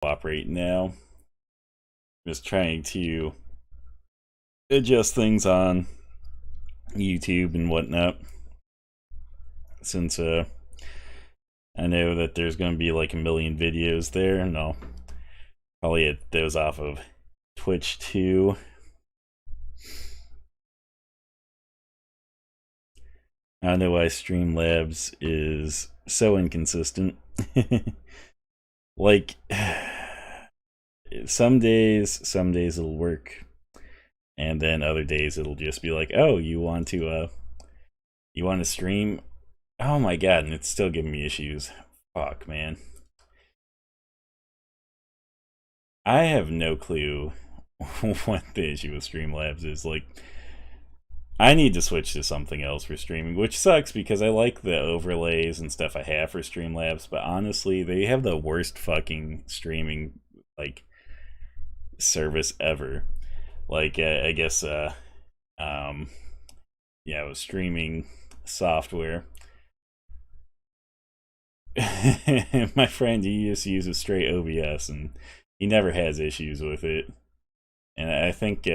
cooperate now. Just trying to adjust things on YouTube and whatnot. Since I know that there's going to be like a million videos there, and I'll probably hit those off of Twitch too. I don't know why Streamlabs is so inconsistent. Like, some days it'll work, and then other days it'll just be like, oh, you want to stream? Oh my god, and it's still giving me issues. Fuck, man. I have no clue what the issue with Streamlabs is. Like, I need to switch to something else for streaming, which sucks because I like the overlays and stuff I have for Streamlabs, but honestly, they have the worst fucking streaming, like, service ever. Like, I guess, yeah, with streaming software. My friend, he just uses straight OBS, and he never has issues with it. And I think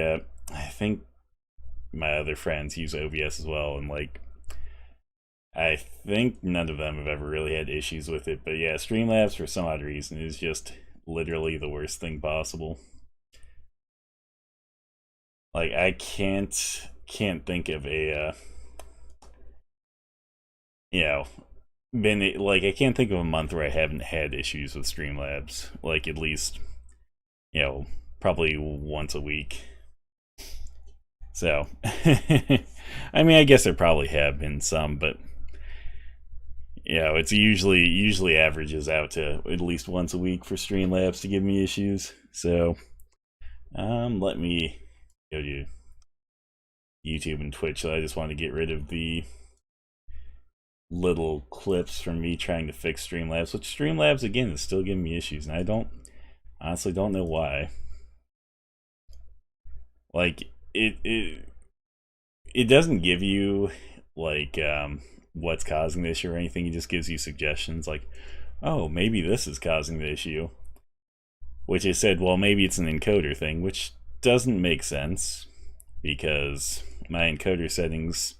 my other friends use OBS as well, and like, I think none of them have ever really had issues with it. But yeah, Streamlabs for some odd reason is just literally the worst thing possible. Like, I can't think of a you know been like, I can't think of a month where I haven't had issues with Streamlabs. Like, at least, probably once a week. So, I mean, I guess there probably have been some, but it's usually averages out to at least once a week for Streamlabs to give me issues. So, let me go to YouTube and Twitch. So I just want to get rid of the little clips from me trying to fix Streamlabs, which Streamlabs again is still giving me issues, and I honestly don't know why. Like, it doesn't give you like what's causing the issue or anything. It just gives you suggestions like, oh, maybe this is causing the issue. Which I said, well, maybe it's an encoder thing, which doesn't make sense because my encoder settings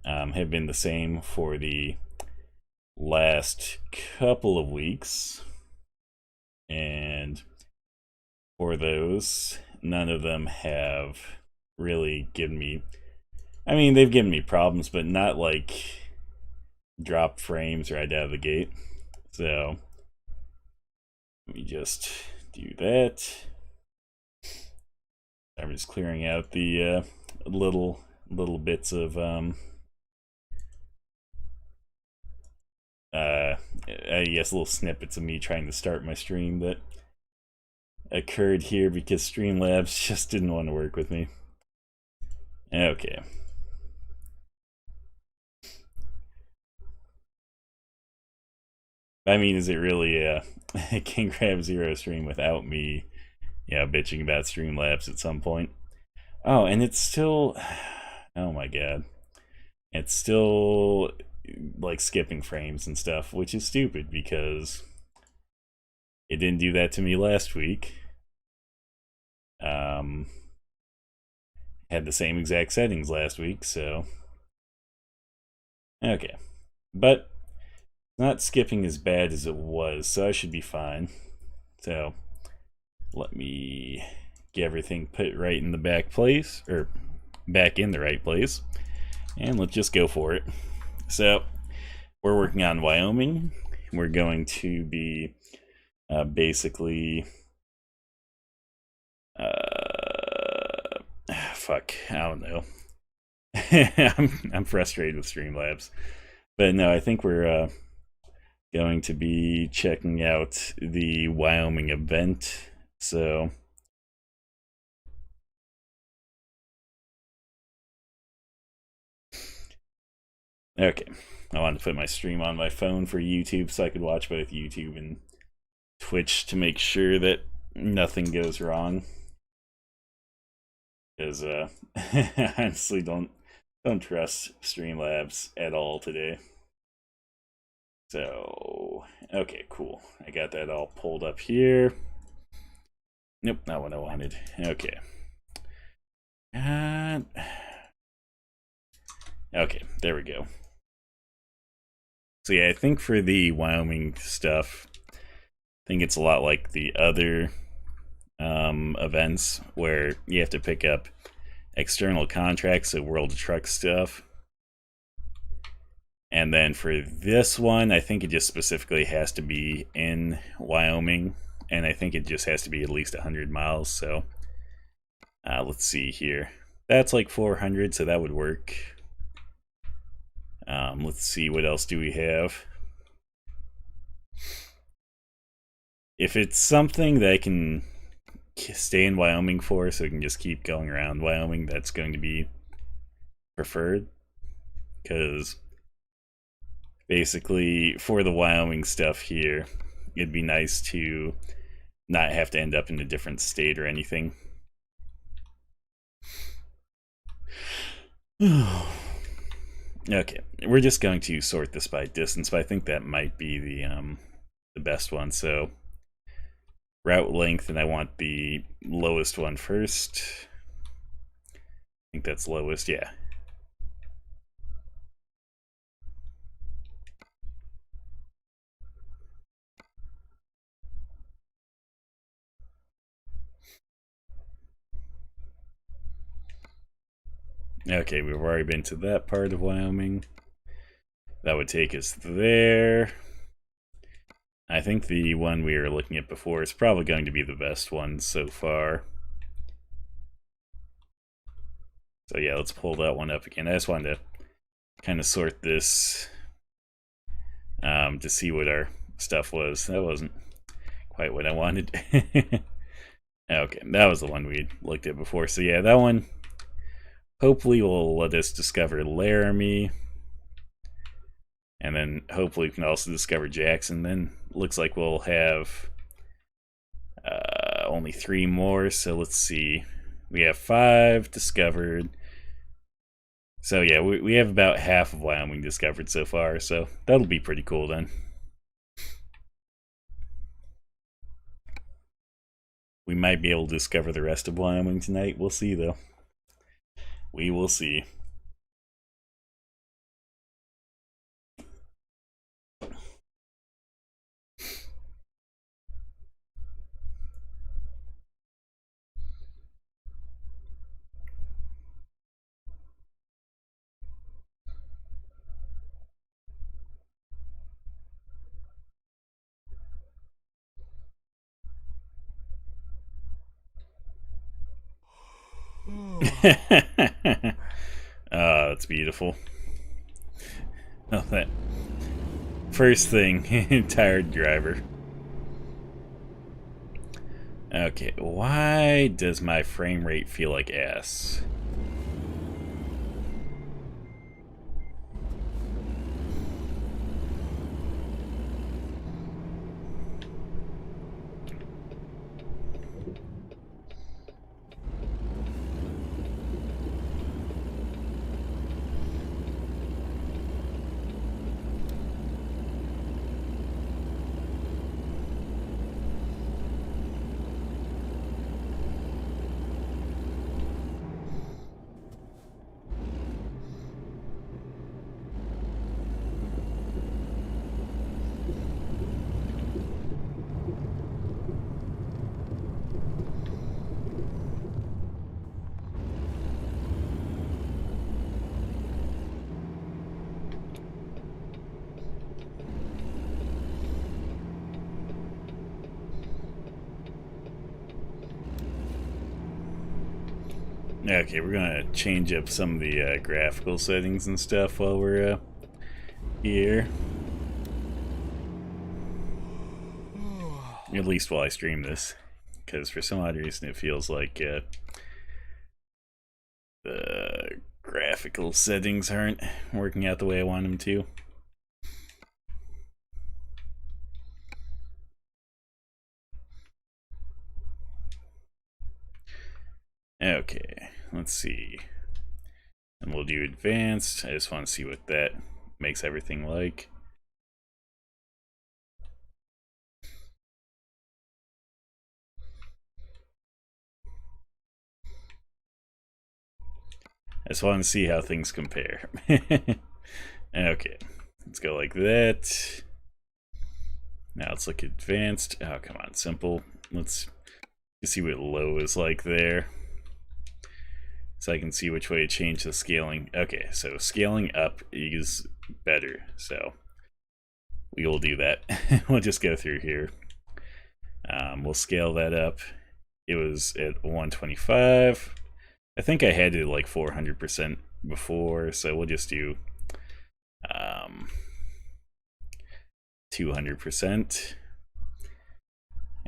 have been the same for the last couple of weeks, and for those, none of them have really given me, I mean, they've given me problems, but not like drop frames right out of the gate. So let me just do that. I'm just clearing out the little bits of I guess little snippets of me trying to start my stream that occurred here because Streamlabs just didn't want to work with me. Okay. I mean, is it really a King Grab Zero stream without me, bitching about Streamlabs at some point? Oh, and it's still, oh my god, it's still like skipping frames and stuff, which is stupid because it didn't do that to me last week. Had the same exact settings last week, so okay, but not skipping as bad as it was, so I should be fine. So let me get everything put right in the back place, or back in the right place, and let's just go for it. So we're working on Wyoming. We're going to be basically fuck, I don't know. I'm frustrated with Streamlabs, but no, I think we're going to be checking out the Wyoming event. So okay, I wanted to put my stream on my phone for YouTube so I could watch both YouTube and Twitch to make sure that nothing goes wrong. Because I honestly don't trust Streamlabs at all today. So, okay, cool. I got that all pulled up here. Nope, not what I wanted. Okay. Okay, there we go. So yeah, I think for the Wyoming stuff, I think it's a lot like the other events where you have to pick up external contracts, so World of Truck stuff. And then for this one, I think it just specifically has to be in Wyoming, and I think it just has to be at least 100 miles. So let's see here. That's like 400, so that would work. Let's see, what else do we have? If it's something that I can stay in Wyoming for, so I can just keep going around Wyoming, that's going to be preferred. Because basically, for the Wyoming stuff here, it'd be nice to not have to end up in a different state or anything. Okay, we're just going to sort this by distance, but I think that might be the best one. So route length, and I want the lowest one first. I think that's lowest, yeah. Okay, we've already been to that part of Wyoming. That would take us there. I think the one we were looking at before is probably going to be the best one so far. So yeah, let's pull that one up again. I just wanted to kind of sort this to see what our stuff was. That wasn't quite what I wanted. Okay, that was the one we looked at before. So yeah, that one hopefully will let us discover Laramie. And then hopefully we can also discover Jackson. Then looks like we'll have only 3 more. So let's see. We have 5 discovered. So yeah, we have about half of Wyoming discovered so far. So that'll be pretty cool then. We might be able to discover the rest of Wyoming tonight. We'll see though. We will see. That's beautiful. Oh, that first thing, tired driver. Okay, why does my frame rate feel like ass? Okay, we're gonna change up some of the graphical settings and stuff while we're here. At least while I stream this, because for some odd reason it feels like the graphical settings aren't working out the way I want them to. Okay, let's see. And we'll do advanced. I just want to see what that makes everything like. just want to see how things compare. Okay, let's go like that. Now let's look at advanced. Oh, come on, simple. Let's see what low is like there, so I can see which way to change the scaling. Okay, so scaling up is better, so we will do that. We'll just go through here. We'll scale that up. It was at 125. I think I had it like 400% before, so we'll just do 200%.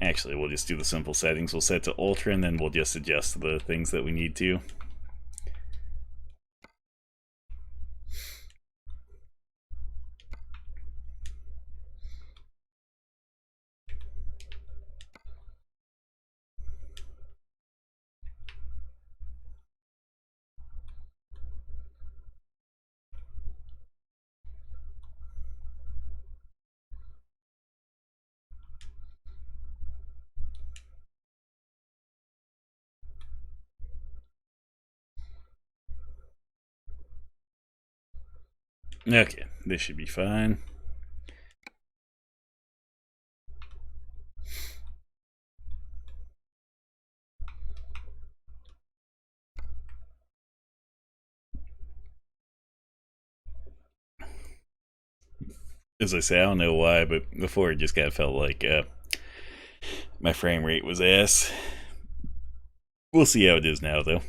Actually, we'll just do the simple settings. We'll set to ultra, and then we'll just adjust the things that we need to. Okay, this should be fine. As I say, I don't know why, but before it just kind of felt like my frame rate was ass. We'll see how it is now, though.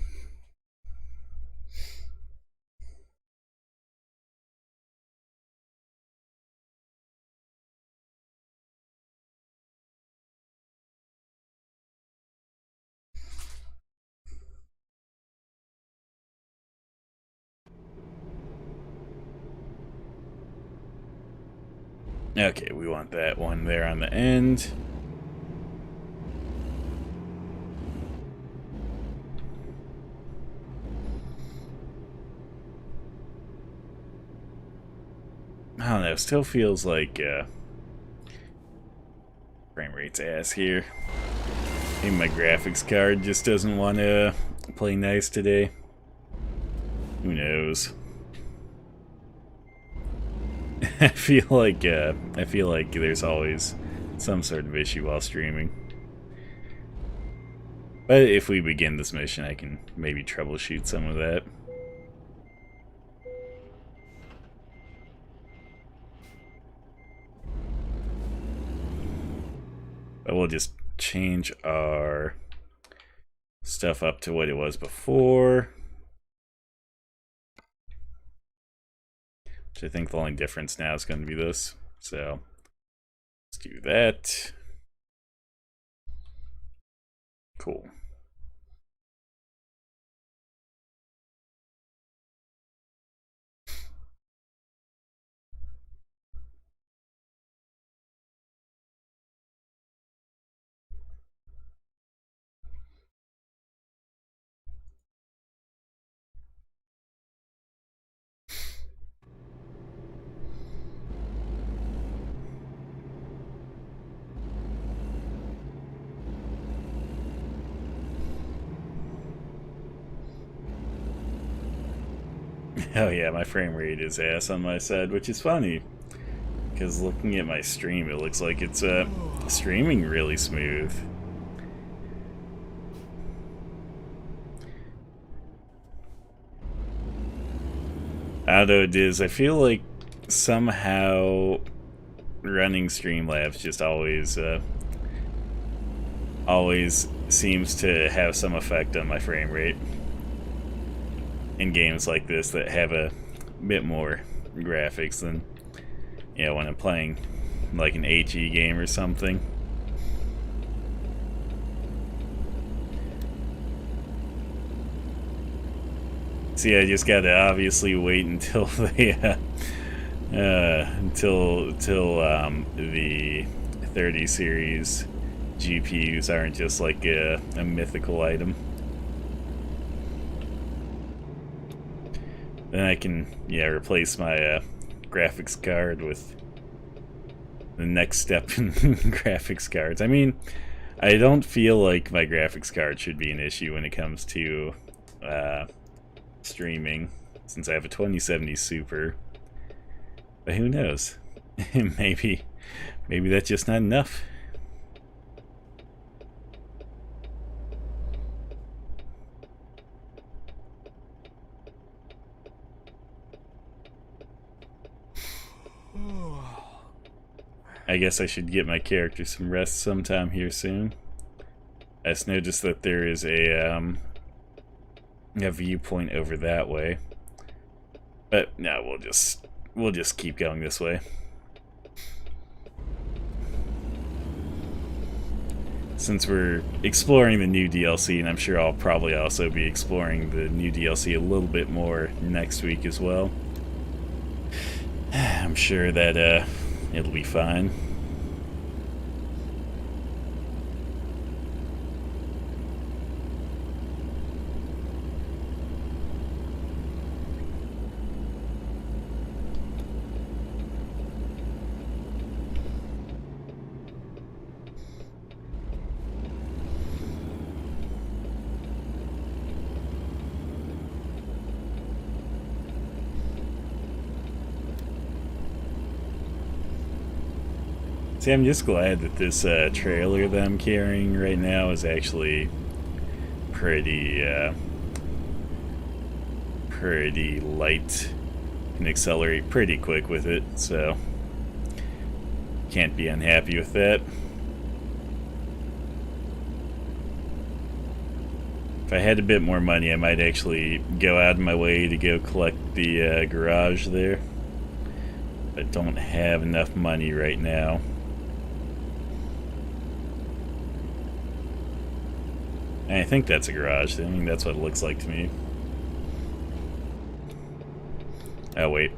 Okay, we want that one there on the end. I don't know, still feels like frame rate's ass here. Maybe my graphics card just doesn't want to play nice today. Who knows? I feel like there's always some sort of issue while streaming. But if we begin this mission, I can maybe troubleshoot some of that. But we'll just change our stuff up to what it was before. Which I think the only difference now is going to be this. So let's do that. Cool. Oh yeah, my frame rate is ass on my side, which is funny. Because looking at my stream, it looks like it's streaming really smooth. Although it is, I feel like somehow running Streamlabs just always seems to have some effect on my frame rate in games like this that have a bit more graphics than, you know, when I'm playing like an HE game or something. See, I just gotta obviously wait until they until the 30 series GPUs aren't just like a mythical item. Then I can, yeah, replace my graphics card with the next step in graphics cards. I mean, I don't feel like my graphics card should be an issue when it comes to streaming since I have a 2070 Super. But who knows? maybe that's just not enough. I guess I should get my character some rest sometime here soon. I just noticed that there is a viewpoint over that way. But no, we'll just keep going this way. Since we're exploring the new DLC, and I'm sure I'll probably also be exploring the new DLC a little bit more next week as well. I'm sure that it'll be fine. See, I'm just glad that this trailer that I'm carrying right now is actually pretty light. Can accelerate pretty quick with it, so can't be unhappy with that. If I had a bit more money, I might actually go out of my way to go collect the garage there. But don't have enough money right now. I think that's a garage. I mean, that's what it looks like to me. Oh, wait.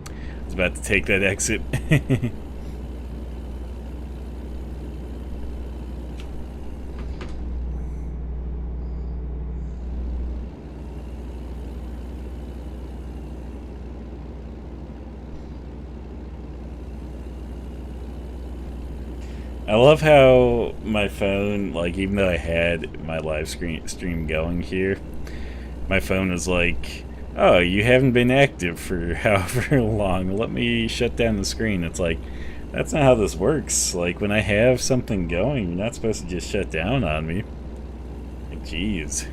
I was about to take that exit. I love how my phone, like, even though I had my live stream going here, my phone was like, oh, you haven't been active for however long, let me shut down the screen. It's like, that's not how this works. Like, when I have something going, you're not supposed to just shut down on me. Like, jeez.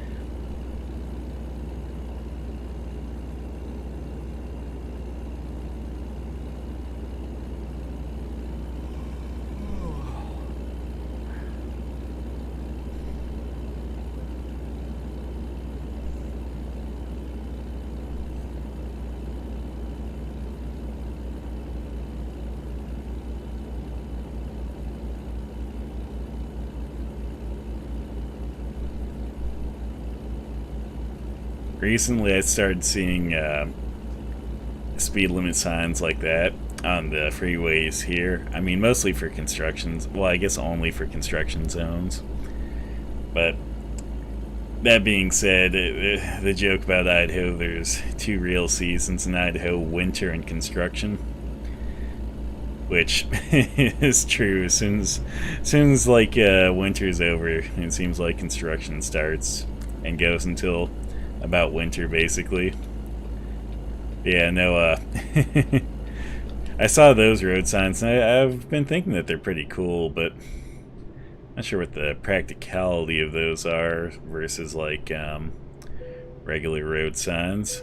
Recently, I started seeing speed limit signs like that on the freeways here. I mean, mostly for constructions. Well, I guess only for construction zones. But that being said, the joke about Idaho, there's two real seasons in Idaho, winter and construction. Which is true. As soon as like winter's over, it seems like construction starts and goes until about winter, basically. Yeah, no, I saw those road signs, and I've been thinking that they're pretty cool, but not sure what the practicality of those are versus, like, regular road signs.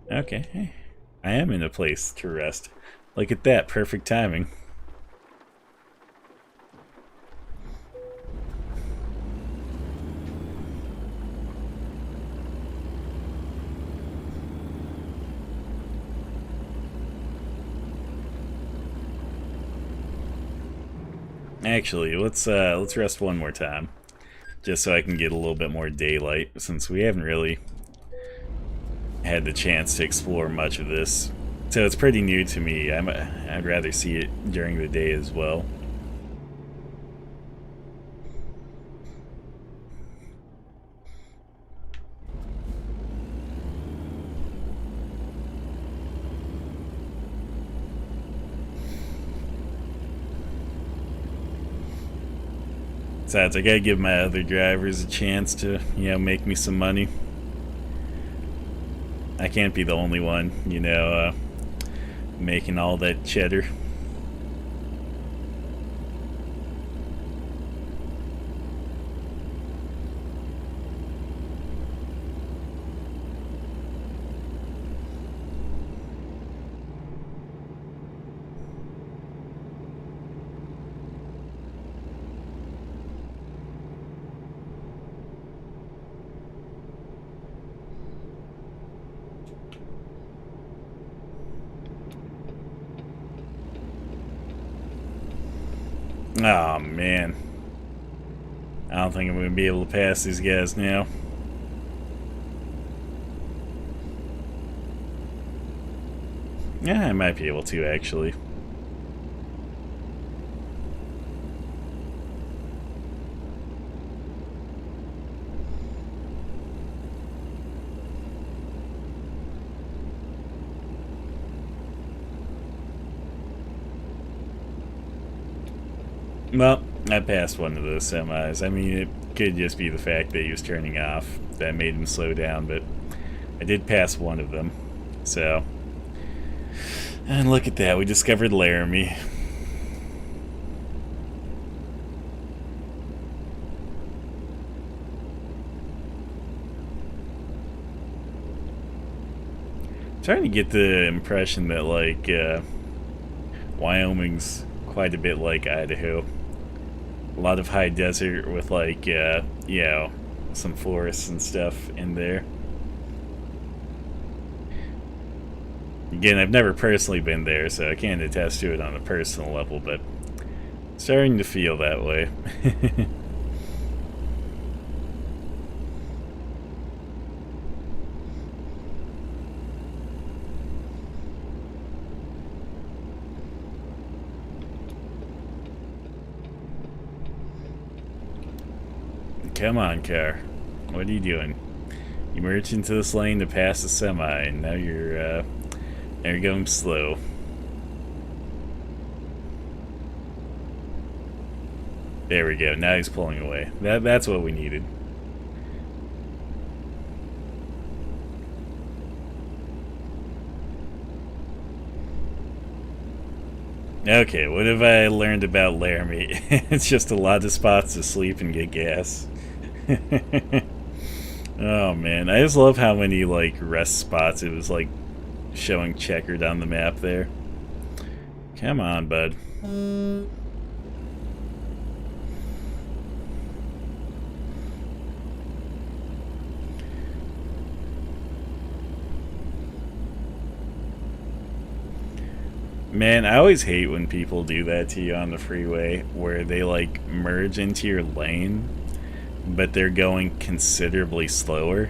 Okay, I am in a place to rest. Look at that, perfect timing. Actually, let's rest one more time, just so I can get a little bit more daylight, since we haven't really had the chance to explore much of this. So it's pretty new to me. I'd rather see it during the day as well. Besides, I gotta give my other drivers a chance to, you know, make me some money. I can't be the only one, making all that cheddar. Oh man, I don't think I'm going to be able to pass these guys now. Yeah, I might be able to, actually. Well, I passed one of those semis. I mean, it could just be the fact that he was turning off that made him slow down, but I did pass one of them. So, and look at that, we discovered Laramie. Trying to get the impression that, like, Wyoming's quite a bit like Idaho. A lot of high desert with, like, some forests and stuff in there. Again, I've never personally been there, so I can't attest to it on a personal level, but starting to feel that way. Come on, car. What are you doing? You merged into this lane to pass the semi, and now you're going slow. There we go. Now he's pulling away. That's what we needed. Okay, what have I learned about Laramie? It's just a lot of spots to sleep and get gas. Oh man, I just love how many like rest spots it was like showing checkered on the map there. Come on, bud. Man, I always hate when people do that to you on the freeway, where they like merge into your lane, but they're going considerably slower.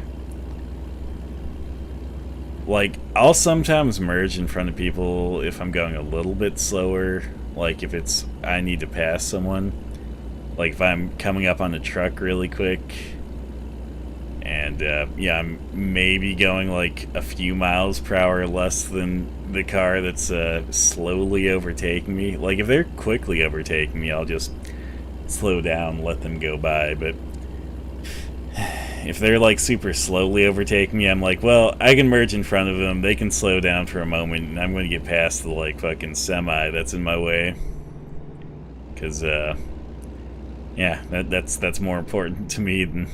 Like, I'll sometimes merge in front of people if I'm going a little bit slower, like if it's I need to pass someone. Like if I'm coming up on a truck really quick, and yeah, I'm maybe going like a few miles per hour less than the car that's slowly overtaking me. Like if they're quickly overtaking me, I'll just slow down, let them go by. But if they're like super slowly overtaking me, I'm like, well, I can merge in front of them, they can slow down for a moment, and I'm going to get past the like fucking semi that's in my way. Because yeah, that's more important to me than,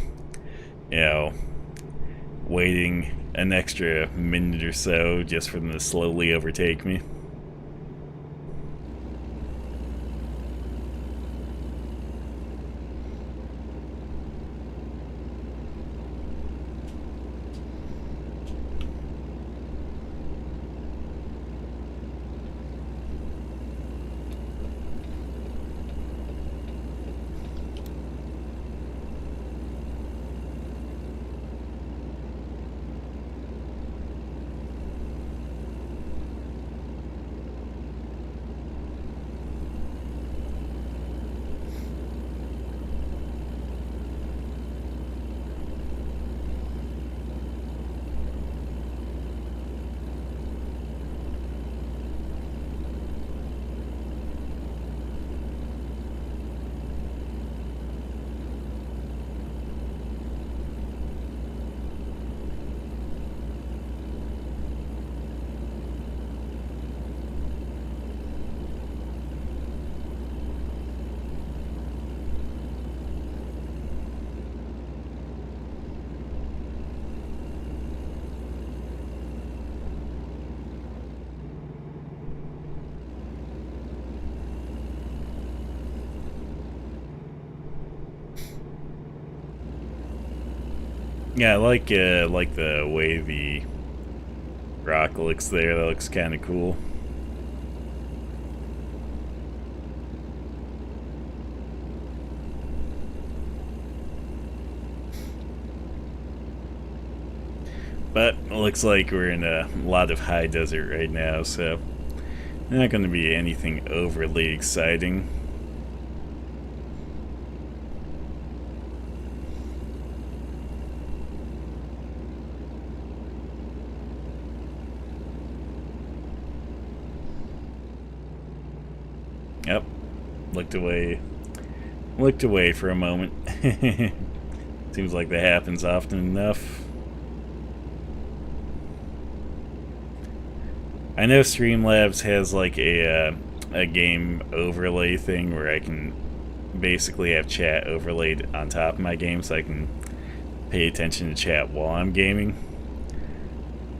waiting an extra minute or so just for them to slowly overtake me. Yeah, I like the way the rock looks there. That looks kind of cool. But it looks like we're in a lot of high desert right now, so not going to be anything overly exciting. Yep, looked away for a moment. Seems like that happens often enough. I know Streamlabs has like a game overlay thing where I can basically have chat overlaid on top of my game, so I can pay attention to chat while I'm gaming.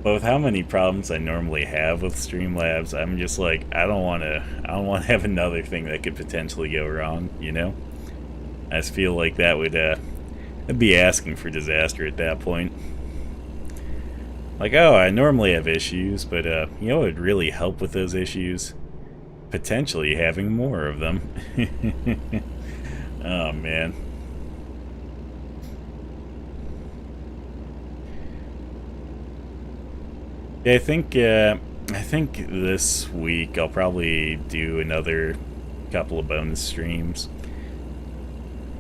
But with how many problems I normally have with Streamlabs, I'm just like, I don't want to have another thing that could potentially go wrong, you know? I just feel like that would I'd be asking for disaster at that point. Like, oh, I normally have issues, but you know what would really help with those issues? Potentially having more of them. Oh man. Yeah, I think this week I'll probably do another couple of bonus streams.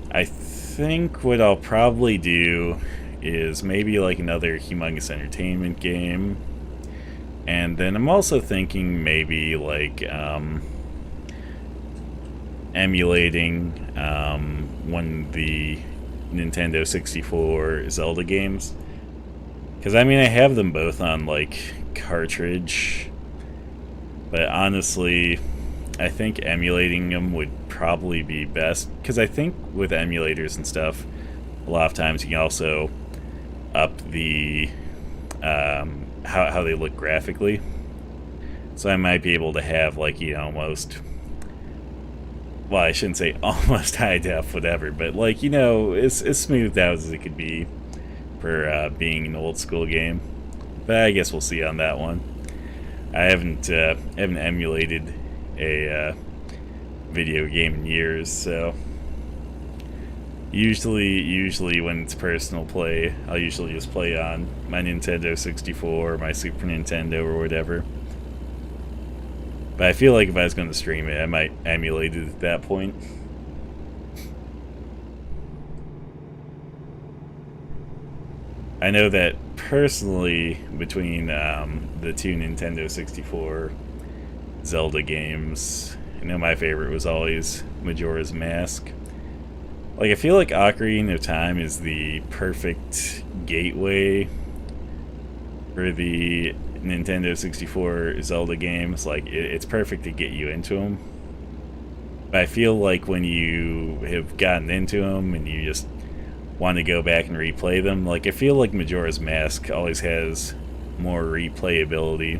I think what I'll probably do is maybe like another Humongous Entertainment game, and then I'm also thinking maybe like emulating one of the Nintendo 64 Zelda games. Because, I mean, I have them both on, like, cartridge. But honestly, I think emulating them would probably be best. Because I think with emulators and stuff, a lot of times you can also up the how they look graphically. So I might be able to have, like, you know, almost... Well, I shouldn't say almost high def, whatever. But, like, you know, it's as smoothed out as it could be for being an old school game, but I guess we'll see on that one. I haven't emulated a video game in years, so usually when it's personal play, I'll usually just play on my Nintendo 64 or my Super Nintendo or whatever. But I feel like if I was going to stream it, I might emulate it at that point. I know that personally, between the two Nintendo 64 Zelda games, I know my favorite was always Majora's Mask. Like, I feel like Ocarina of Time is the perfect gateway for the Nintendo 64 Zelda games. Like, it's perfect to get you into them. But I feel like when you have gotten into them and you just want to go back and replay them, like, I feel like Majora's Mask always has more replayability,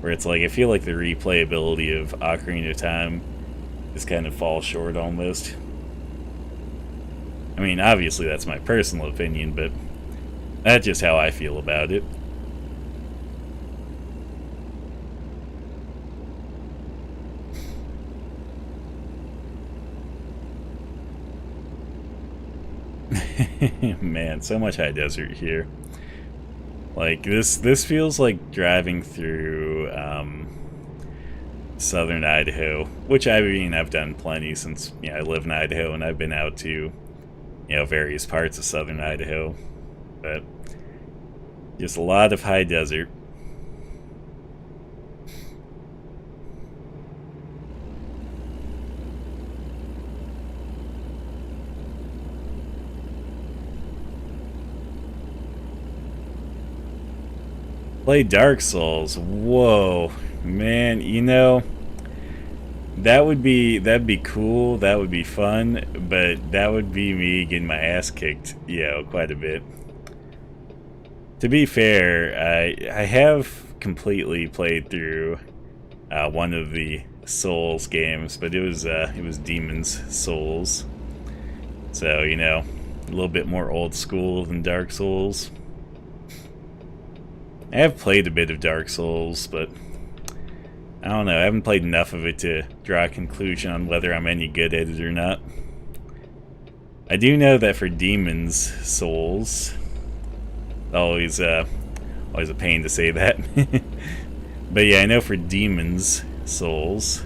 where it's like I feel like the replayability of Ocarina of Time just kind of falls short almost. I mean, obviously that's my personal opinion, but that's just how I feel about it. Man, so much high desert here. Like, this feels like driving through southern Idaho, which I mean I've done plenty since, you know, I live in Idaho and I've been out to, you know, various parts of southern Idaho, but just a lot of high desert. Play Dark Souls. Whoa, man, you know, that'd be cool, that would be fun, but that would be me getting my ass kicked, you know, quite a bit. To be fair, I have completely played through one of the Souls games, but it was Demon's Souls. So, you know, a little bit more old school than Dark Souls. I have played a bit of Dark Souls, but I don't know, I haven't played enough of it to draw a conclusion on whether I'm any good at it or not. I do know that for Demon's Souls, always a pain to say that. But yeah, I know for Demon's Souls,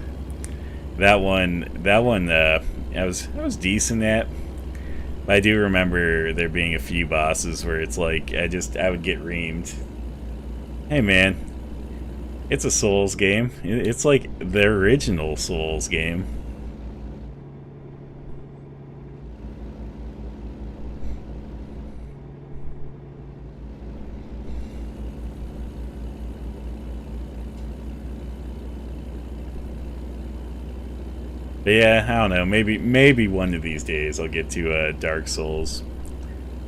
that one I was decent at. But I do remember there being a few bosses where it's like I would get reamed. Hey man, it's a Souls game. It's like the original Souls game. But yeah, I don't know. Maybe one of these days I'll get to Dark Souls.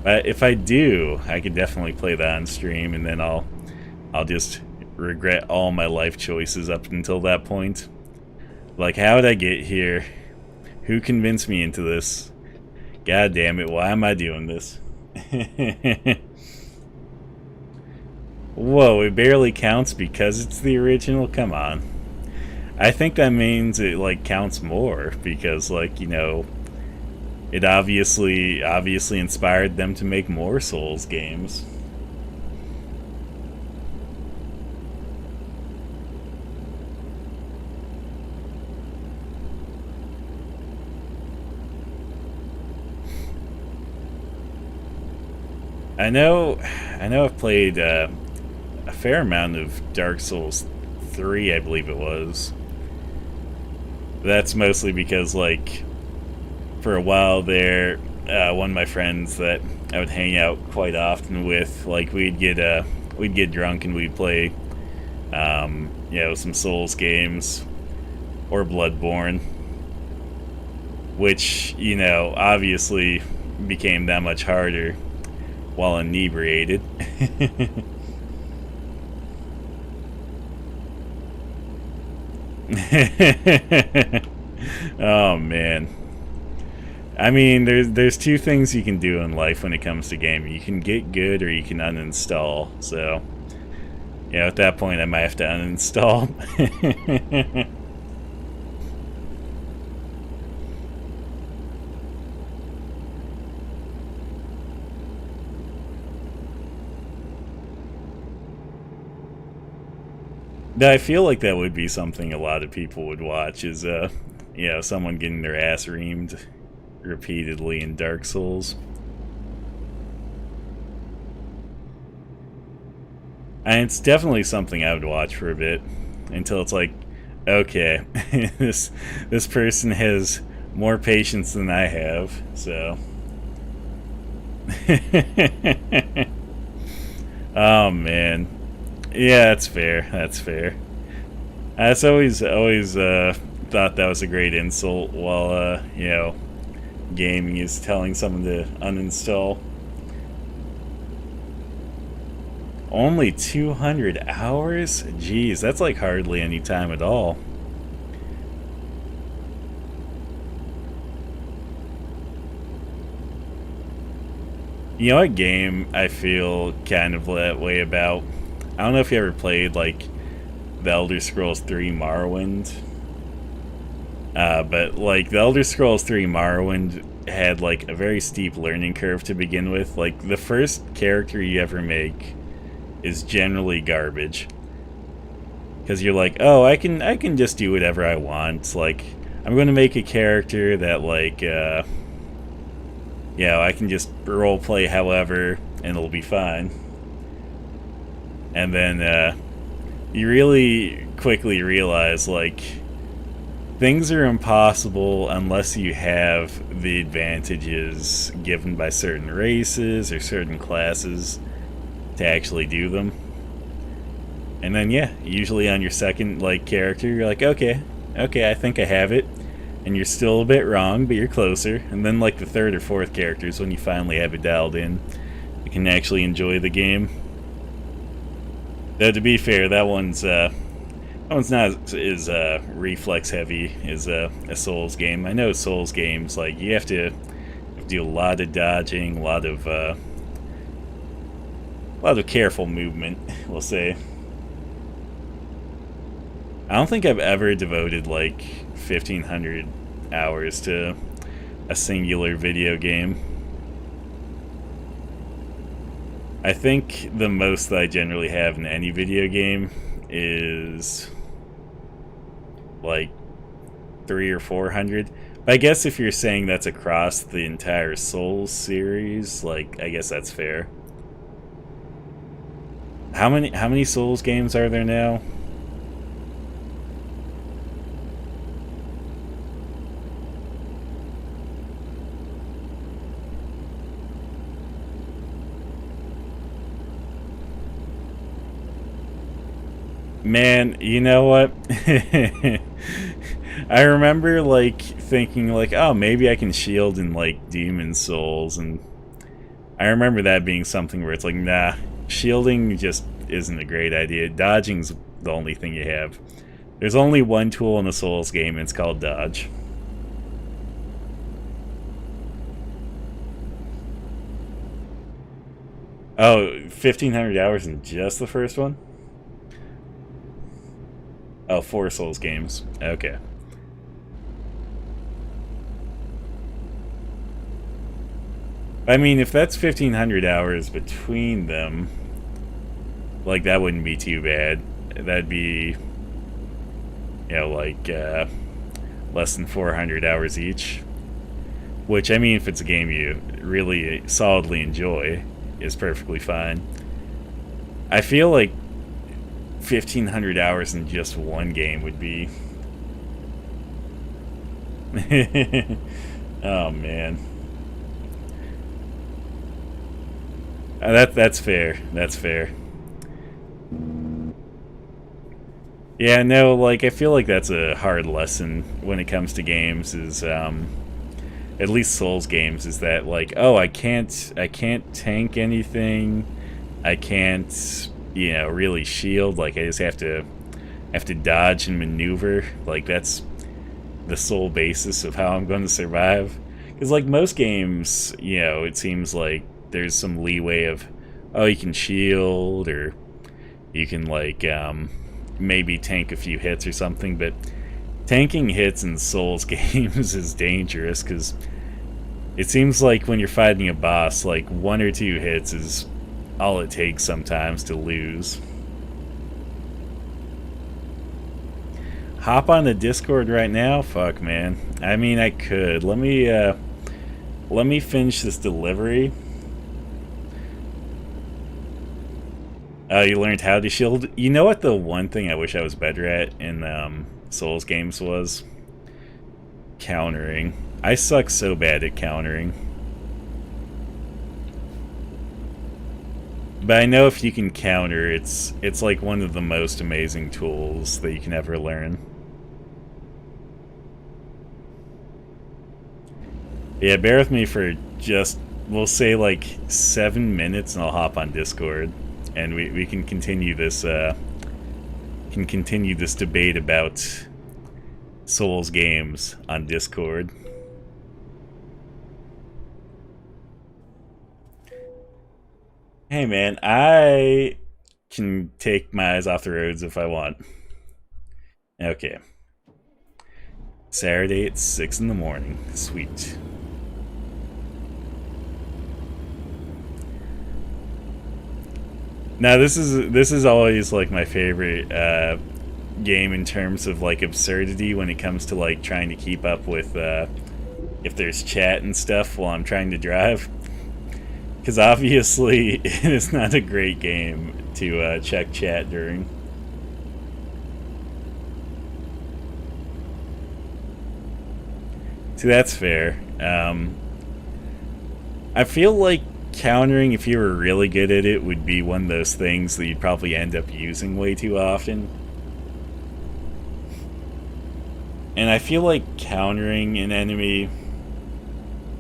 But if I do, I could definitely play that on stream, and then I'll just regret all my life choices up until that point. Like, how did I get here? Who convinced me into this? God damn it! Why am I doing this? Whoa! It barely counts because it's the original. Come on. I think that means it like counts more because, like, you know, it obviously inspired them to make more Souls games. I know I've played a fair amount of Dark Souls 3, I believe it was. That's mostly because, like, for a while there, one of my friends that I would hang out quite often with, like, we'd get drunk and we'd play, you know, some Souls games or Bloodborne, which, you know, obviously became that much harder while inebriated. Oh man, I mean, there's two things you can do in life when it comes to gaming. You can get good or you can uninstall. So yeah, at that point I might have to uninstall. I feel like that would be something a lot of people would watch, is you know, someone getting their ass reamed repeatedly in Dark Souls. And it's definitely something I would watch for a bit until it's like, okay, this person has more patience than I have, so. Oh man. Yeah, that's fair. That's fair. I just always thought that was a great insult while, you know, gaming is telling someone to uninstall. Only 200 hours? Jeez, that's like hardly any time at all. You know what game I feel kind of that way about? I don't know if you ever played, like, The Elder Scrolls 3 Morrowind. But, like, The Elder Scrolls 3 Morrowind had, like, a very steep learning curve to begin with. Like, the first character you ever make is generally garbage. Because you're like, oh, I can just do whatever I want. Like, I'm going to make a character that, like, you know, I can just roleplay however, and it'll be fine. And then you really quickly realize, like, things are impossible unless you have the advantages given by certain races or certain classes to actually do them. And then, yeah, usually on your second, like, character, you're like, okay, I think I have it. And you're still a bit wrong, but you're closer. And then, like, the third or fourth character is when you finally have it dialed in. You can actually enjoy the game. Though, to be fair, that one's not as reflex heavy as a Souls game. I know Souls games, like, you have to have to do a lot of dodging, a lot of careful movement, we'll say. I don't think I've ever devoted like 1,500 hours to a singular video game. I think the most that I generally have in any video game is like 300 or 400. But I guess if you're saying that's across the entire Souls series, like, I guess that's fair. How many Souls games are there now? Man, you know what? I remember, like, thinking, like, oh, maybe I can shield in, like, Demon Souls, and I remember that being something where it's like, nah, shielding just isn't a great idea. Dodging's the only thing you have. There's only one tool in a Souls game, and it's called dodge. Oh, 1,500 hours in just the first one? Oh, 4 Souls games. Okay. I mean, if that's 1,500 hours between them, like, that wouldn't be too bad. That'd be, you know, like, less than 400 hours each. Which, I mean, if it's a game you really solidly enjoy, is perfectly fine. I feel like 1,500 hours in just one game would be... Oh, man. That's fair. That's fair. Yeah, no, like, I feel like that's a hard lesson when it comes to games, is, at least Souls games, is that, like, oh, I can't tank anything, I can't, you know, really shield, like, I just have to dodge and maneuver, like, that's the sole basis of how I'm going to survive. Because, like, most games, you know, it seems like there's some leeway of, oh, you can shield, or you can, like, maybe tank a few hits or something, but tanking hits in Souls games is dangerous, because it seems like when you're fighting a boss, like, 1 or 2 hits is all it takes sometimes to lose. Hop on the Discord right now? Fuck, man. I mean, I could. Let me finish this delivery. Oh, you learned how to shield? You know what the one thing I wish I was better at in Souls games was? Countering. I suck so bad at countering. But I know if you can counter, it's like one of the most amazing tools that you can ever learn. Yeah, bear with me for just, we'll say, like 7 minutes, and I'll hop on Discord, and we can continue this debate about Souls games on Discord. Hey man, I can take my eyes off the roads if I want. Okay. Saturday at 6 in the morning. Sweet. Now this is always like my favorite game in terms of like absurdity when it comes to like trying to keep up with if there's chat and stuff while I'm trying to drive. Because obviously it's not a great game to check chat during. See, that's fair. I feel like countering, if you were really good at it, would be one of those things that you'd probably end up using way too often. And I feel like countering an enemy,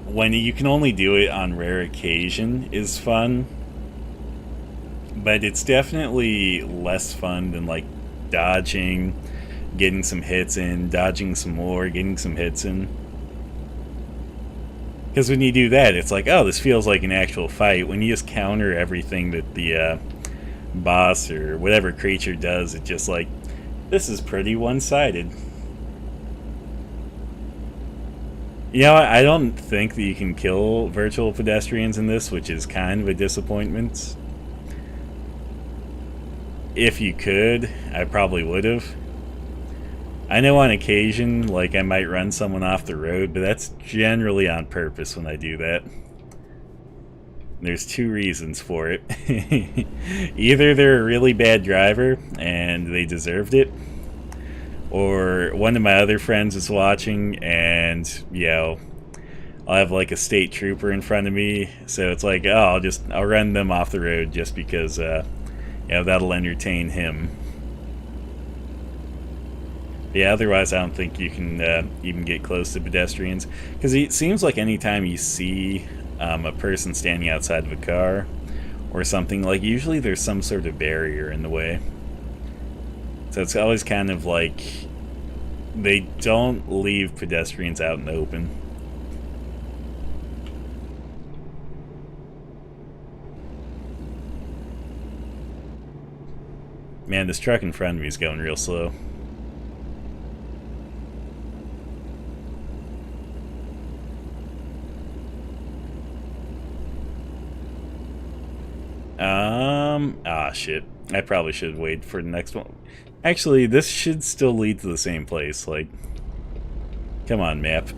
when you can only do it on rare occasion, is fun. But it's definitely less fun than like dodging, getting some hits in, dodging some more, getting some hits in. Because when you do that, it's like, oh, this feels like an actual fight. When you just counter everything that the boss or whatever creature does, it's just like, this is pretty one-sided. You know, I don't think that you can kill virtual pedestrians in this, which is kind of a disappointment. If you could, I probably would have. I know on occasion, like, I might run someone off the road, but that's generally on purpose when I do that. There's two reasons for it. Either they're a really bad driver and they deserved it, or one of my other friends is watching and, you know, I'll have like a state trooper in front of me, so it's like, oh, I'll run them off the road just because, you know, that'll entertain him. Yeah, otherwise I don't think you can even get close to pedestrians, because it seems like anytime you see a person standing outside of a car or something, like, usually there's some sort of barrier in the way. So it's always kind of like they don't leave pedestrians out in the open. Man, this truck in front of me is going real slow. Shit. I probably should wait for the next one. Actually, this should still lead to the same place. Like, come on, map.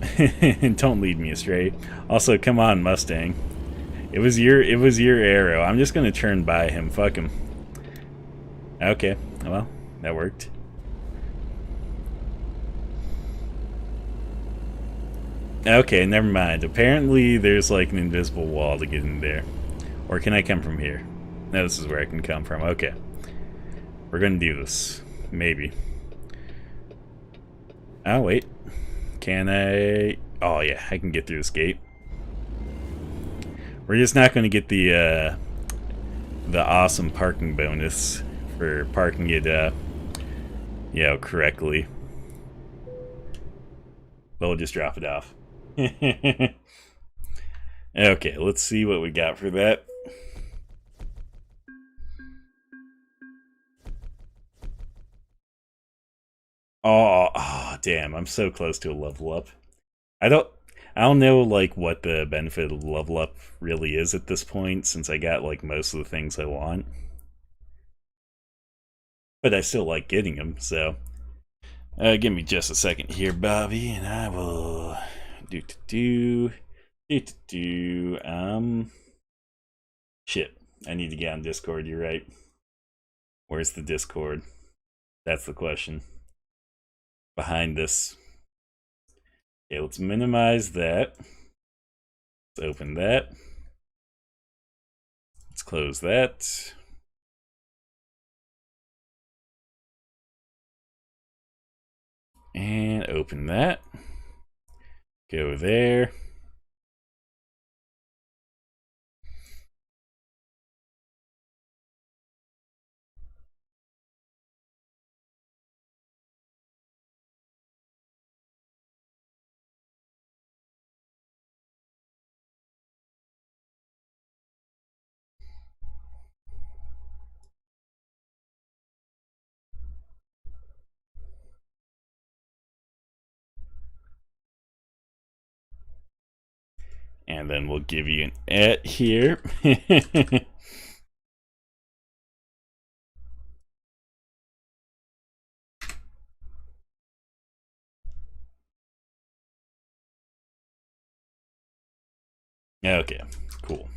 Don't lead me astray. Also, come on, Mustang. It was your arrow. I'm just gonna turn by him. Fuck him. Okay, well, that worked. Okay, never mind. Apparently, there's like an invisible wall to get in there. Or can I come from here? No, this is where I can come from. Okay. We're gonna do this. Maybe. Oh, wait. Can I... Oh, yeah, I can get through this gate. We're just not gonna get the awesome parking bonus for parking it, you know, correctly. But we'll just drop it off. Okay, let's see what we got for that. Oh, damn, I'm so close to a level up. I don't know, like, what the benefit of the level up really is at this point, since I got, like, most of the things I want. But I still like getting them, so... give me just a second here, Bobby, and I will... Shit, I need to get on Discord, you're right. Where's the Discord? That's the question. Behind this. Okay, let's minimize that. Let's open that. Let's close that. And open that. Go there. And then we'll give you an at here. Okay, cool.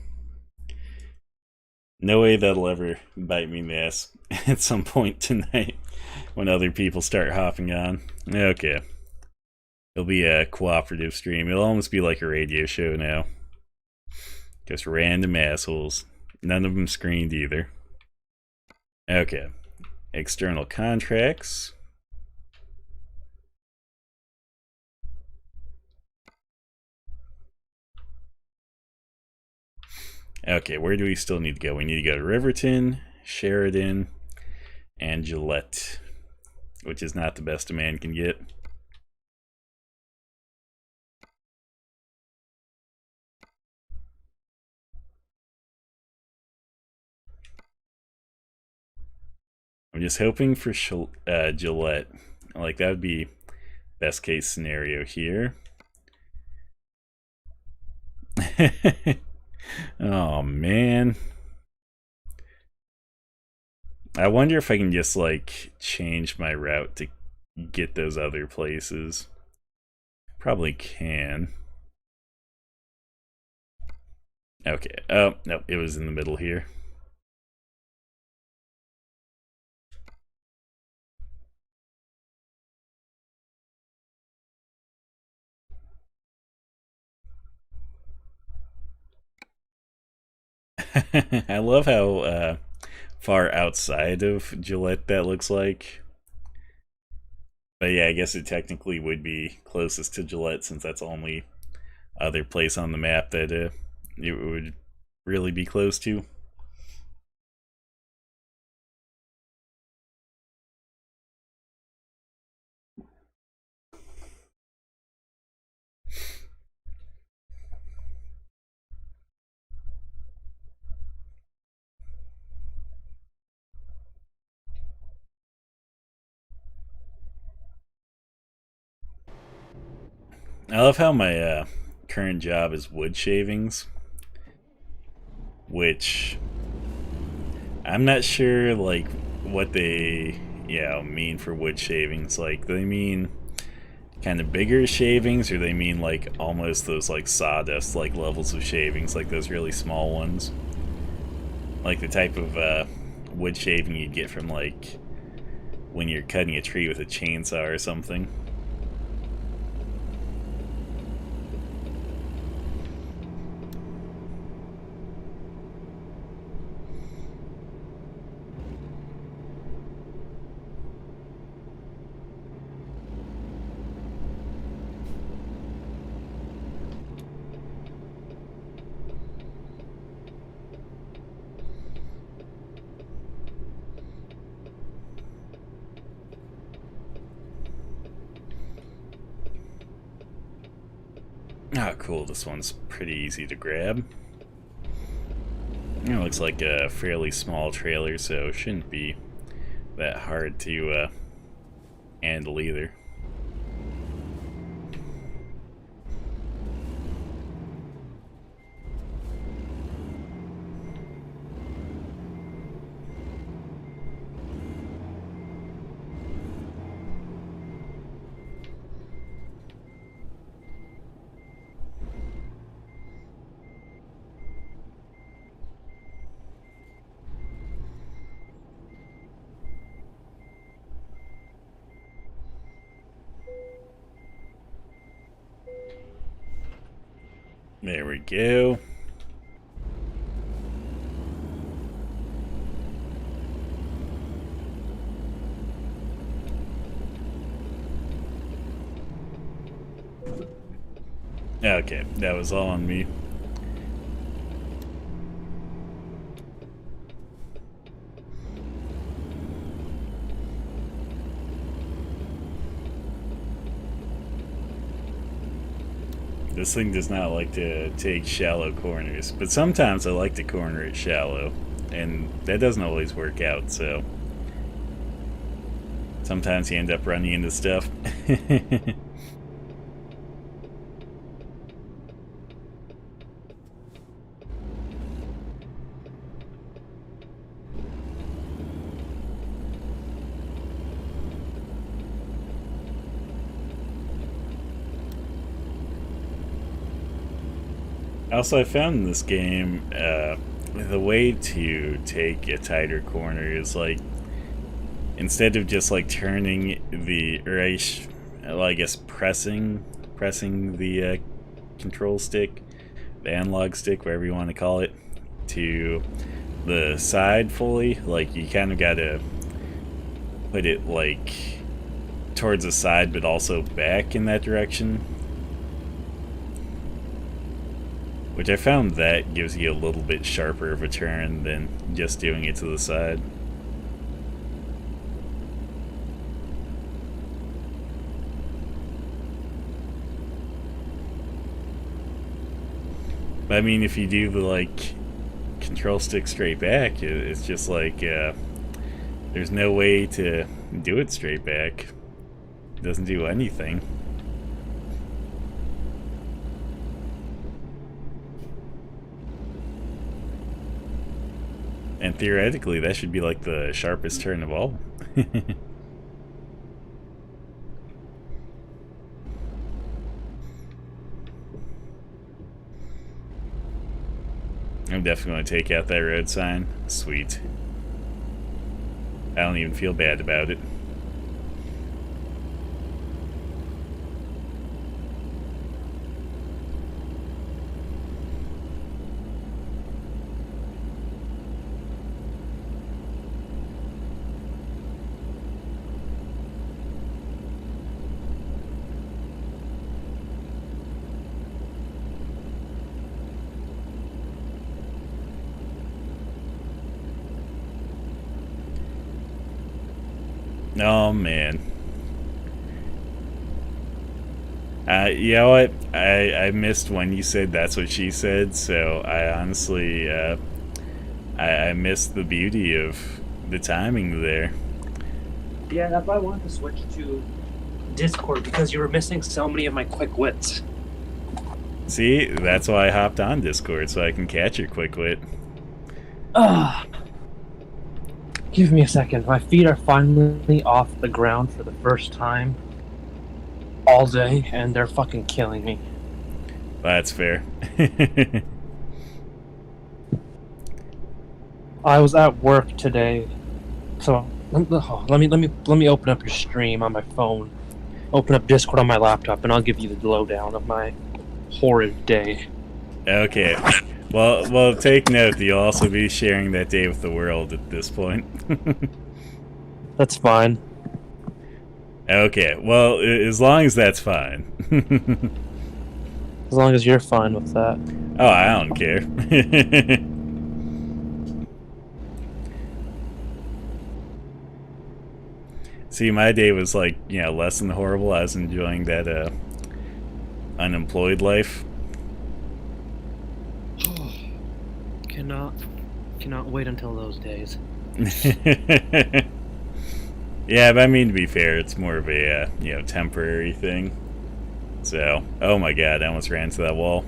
No way that'll ever bite me in the ass at some point tonight when other people start hopping on. Okay. It'll be a cooperative stream. It'll almost be like a radio show now. Just random assholes. None of them screened either. Okay. External contracts. Okay, where do we still need to go? We need to go to Riverton, Sheridan, and Gillette, which is not the best a man can get. I'm just hoping for Gillette. Like, that would be best case scenario here. Oh, man. I wonder if I can just, like, change my route to get those other places. Probably can. Okay. Oh, no, it was in the middle here. I love how far outside of Gillette that looks like. But yeah, I guess it technically would be closest to Gillette since that's the only other place on the map that it would really be close to. I love how my current job is wood shavings, which I'm not sure like what they mean for wood shavings. Like, they mean kind of bigger shavings, or they mean like almost those like sawdust like levels of shavings, like those really small ones, like the type of wood shaving you'd get from like when you're cutting a tree with a chainsaw or something. Ah, cool. This one's pretty easy to grab. It looks like a fairly small trailer, so it shouldn't be that hard to handle either. There we go. Okay, that was all on me. This thing does not like to take shallow corners, but sometimes I like to corner it shallow, and that doesn't always work out, so sometimes you end up running into stuff. Also, I found in this game, the way to take a tighter corner is like, instead of just like turning the, or I guess pressing the control stick, the analog stick, whatever you want to call it, to the side fully, like you kind of got to put it like towards the side, but also back in that direction. Which I found that gives you a little bit sharper of a turn than just doing it to the side. But I mean, if you do the like control stick straight back, it's just like There's no way to do it straight back. It doesn't do anything. And theoretically, that should be like the sharpest turn of all. I'm definitely going to take out that road sign. Sweet. I don't even feel bad about it. Oh man. You know what? I missed when you said that's what she said, so I honestly, I missed the beauty of the timing there. Yeah, that's why I wanted to switch to Discord, because you were missing so many of my quick wits. See, that's why I hopped on Discord, so I can catch your quick wit. Give me a second. My feet are finally off the ground for the first time all day, and they're fucking killing me. That's fair. I was at work today, so let me open up your stream on my phone. Open up Discord on my laptop, and I'll give you the lowdown of my horrid day. Okay. Well, take note that you'll also be sharing that day with the world at this point. That's fine. Okay, well, as long as that's fine. As long as you're fine with that. Oh, I don't care. See, my day was like, less than horrible. I was enjoying that unemployed life. Cannot wait until those days. Yeah, but I mean, to be fair, it's more of a temporary thing. So, oh my god, I almost ran into that wall.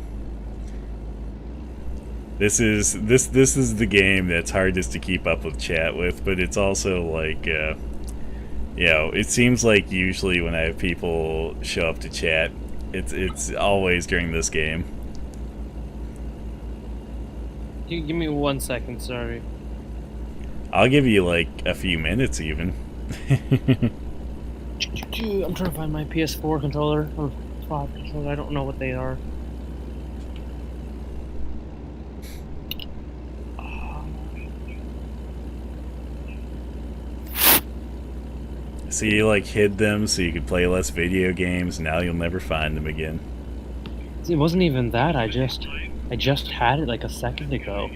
This is the game that's hardest to keep up with chat with, but it's also like, it seems like usually when I have people show up to chat, it's always during this game. Give me 1 second, sorry. I'll give you like a few minutes even. I'm trying to find my PS4 controller or 5 controller. I don't know what they are. So you like hid them so you could play less video games. Now you'll never find them again. It wasn't even that. I just had it like a second ago.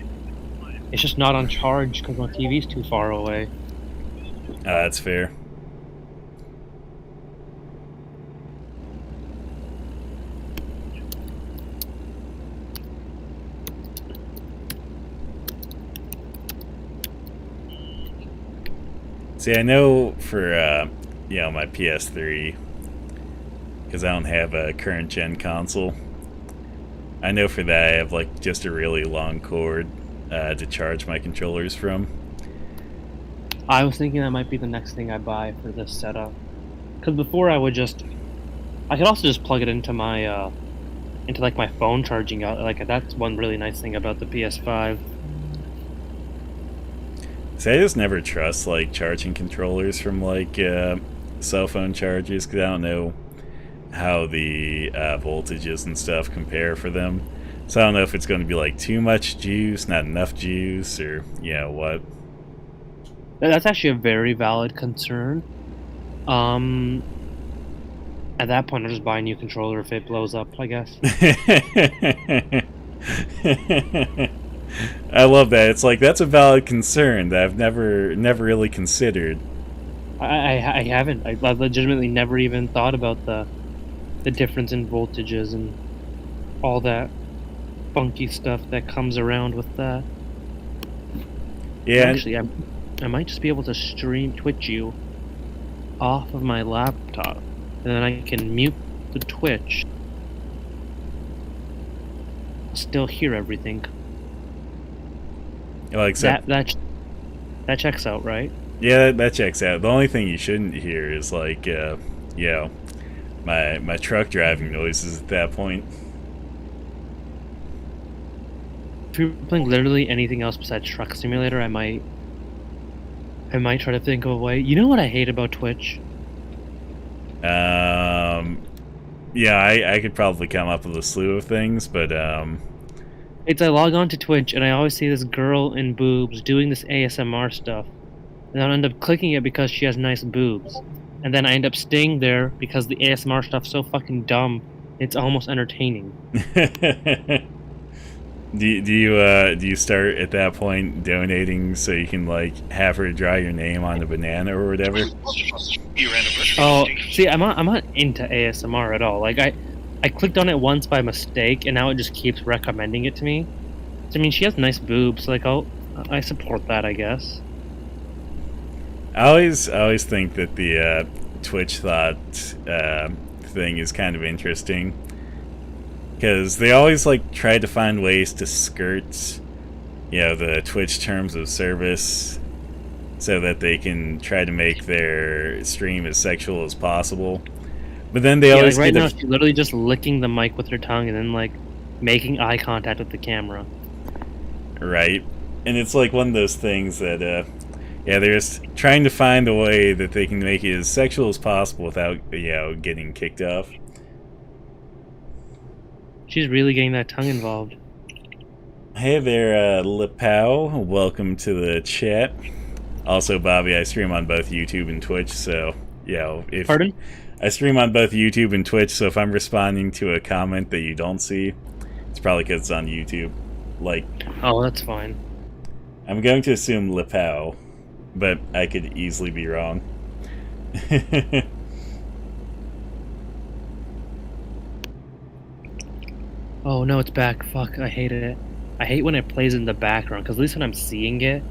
It's just not on charge because my TV's too far away. That's fair. See, I know for my PS3, because I don't have a current gen console. I know for that I have like just a really long cord to charge my controllers from. I was thinking that might be the next thing I buy for this setup. Because before I could also just plug it into my into like my phone charging out. Like that's one really nice thing about the PS5. See, I just never trust like charging controllers from like cell phone chargers because I don't know how the voltages and stuff compare for them. So I don't know if it's going to be like too much juice, not enough juice, or what. That's actually a very valid concern. At that point, I'll just buy a new controller if it blows up, I guess. I love that. It's like that's a valid concern that I've never really considered. I haven't. I've legitimately never even thought about the difference in voltages and all that funky stuff that comes around with that. Yeah. Actually, I might just be able to stream Twitch you off of my laptop, and then I can mute the Twitch. Still hear everything. Well, except that checks out, right? yeah, that checks out. The only thing you shouldn't hear is like, you know, my truck driving noises at that point. If you're playing literally anything else besides Truck Simulator, I might try to think of a way. You know what I hate about Twitch? Yeah, I could probably come up with a slew of things, but It's I log on to Twitch and I always see this girl in boobs doing this ASMR stuff, and I'll end up clicking it because she has nice boobs, and then I end up staying there because the ASMR stuff's so fucking dumb. It's almost entertaining. do you start at that point donating so you can like have her draw your name on a banana or whatever? Oh, see, I'm not into ASMR at all. Like I clicked on it once by mistake, and now it just keeps recommending it to me. I mean, she has nice boobs. Like, I support that, I guess. I always think that the Twitch thought thing is kind of interesting, because they always like try to find ways to skirt, you know, the Twitch terms of service, so that they can try to make their stream as sexual as possible. But then they always like right now she's literally just licking the mic with her tongue and then like making eye contact with the camera. Right, and it's like one of those things that yeah, they're just trying to find a way that they can make it as sexual as possible without, you know, getting kicked off. She's really getting that tongue involved. Hey there, Lepow. Welcome to the chat. Also, Bobby, I stream on both YouTube and Twitch, so, you know, if... Pardon? I stream on both YouTube and Twitch, so if I'm responding to a comment that you don't see, it's probably because it's on YouTube. Like... Oh, that's fine. I'm going to assume Lepow, but I could easily be wrong. Oh no, it's back. Fuck, I hate it. I hate when it plays in the background, because at least when I'm seeing it,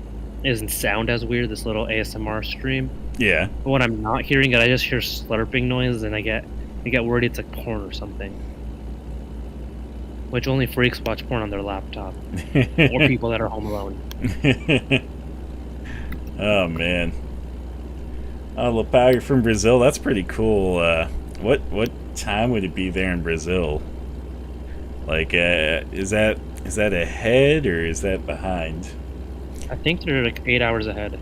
it doesn't sound as weird, this little ASMR stream. Yeah. But when I'm not hearing it, I just hear slurping noises, and I get worried it's like porn or something. Which only freaks watch porn on their laptop. Or people that are home alone. Oh, man. Oh, Lepow, you're from Brazil? That's pretty cool. What time would it be there in Brazil? Like, is that ahead or is that behind? I think they're like 8 hours ahead.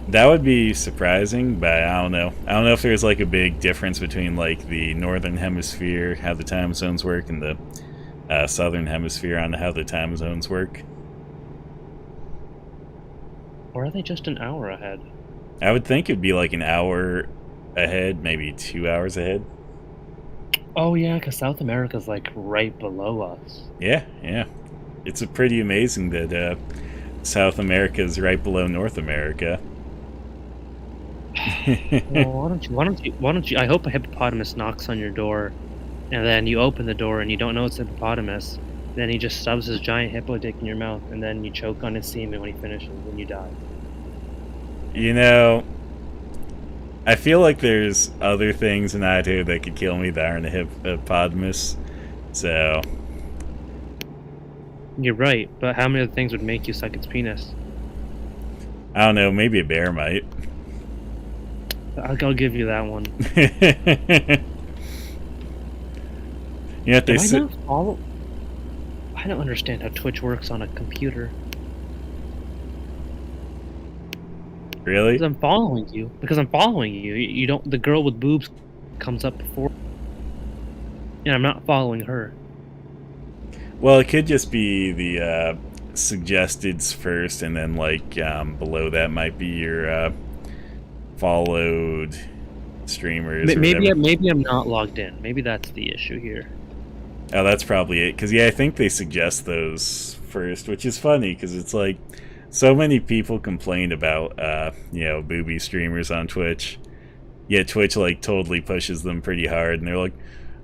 That would be surprising, but I don't know. I don't know if there's like a big difference between like the northern hemisphere, how the time zones work, and the southern hemisphere on how the time zones work. Or are they just an hour ahead? I would think it'd be like an hour ahead, maybe 2 hours ahead. Oh yeah, because South America's like right below us. Yeah, yeah. It's pretty amazing that South America is right below North America. Well, why don't you? I hope a hippopotamus knocks on your door, and then you open the door and you don't know it's a hippopotamus. Then he just stubs his giant hippo dick in your mouth, and then you choke on his semen when he finishes, and you die. You know, I feel like there's other things in Idaho that could kill me that aren't a hippopotamus. So You're right, but how many other things would make you suck its penis? I don't know, maybe a bear might. I'll give you that one. You know what they say? I don't understand how Twitch works on a computer. Really? Because I'm following you. You don't. The girl with boobs comes up before, and I'm not following her. Well, it could just be the suggesteds first, and then like below that might be your followed streamers. Maybe I'm not logged in. Maybe that's the issue here. Oh, that's probably it. Because yeah, I think they suggest those first, which is funny because it's like so many people complain about you know, booby streamers on Twitch. Yet Twitch like totally pushes them pretty hard, and they're like,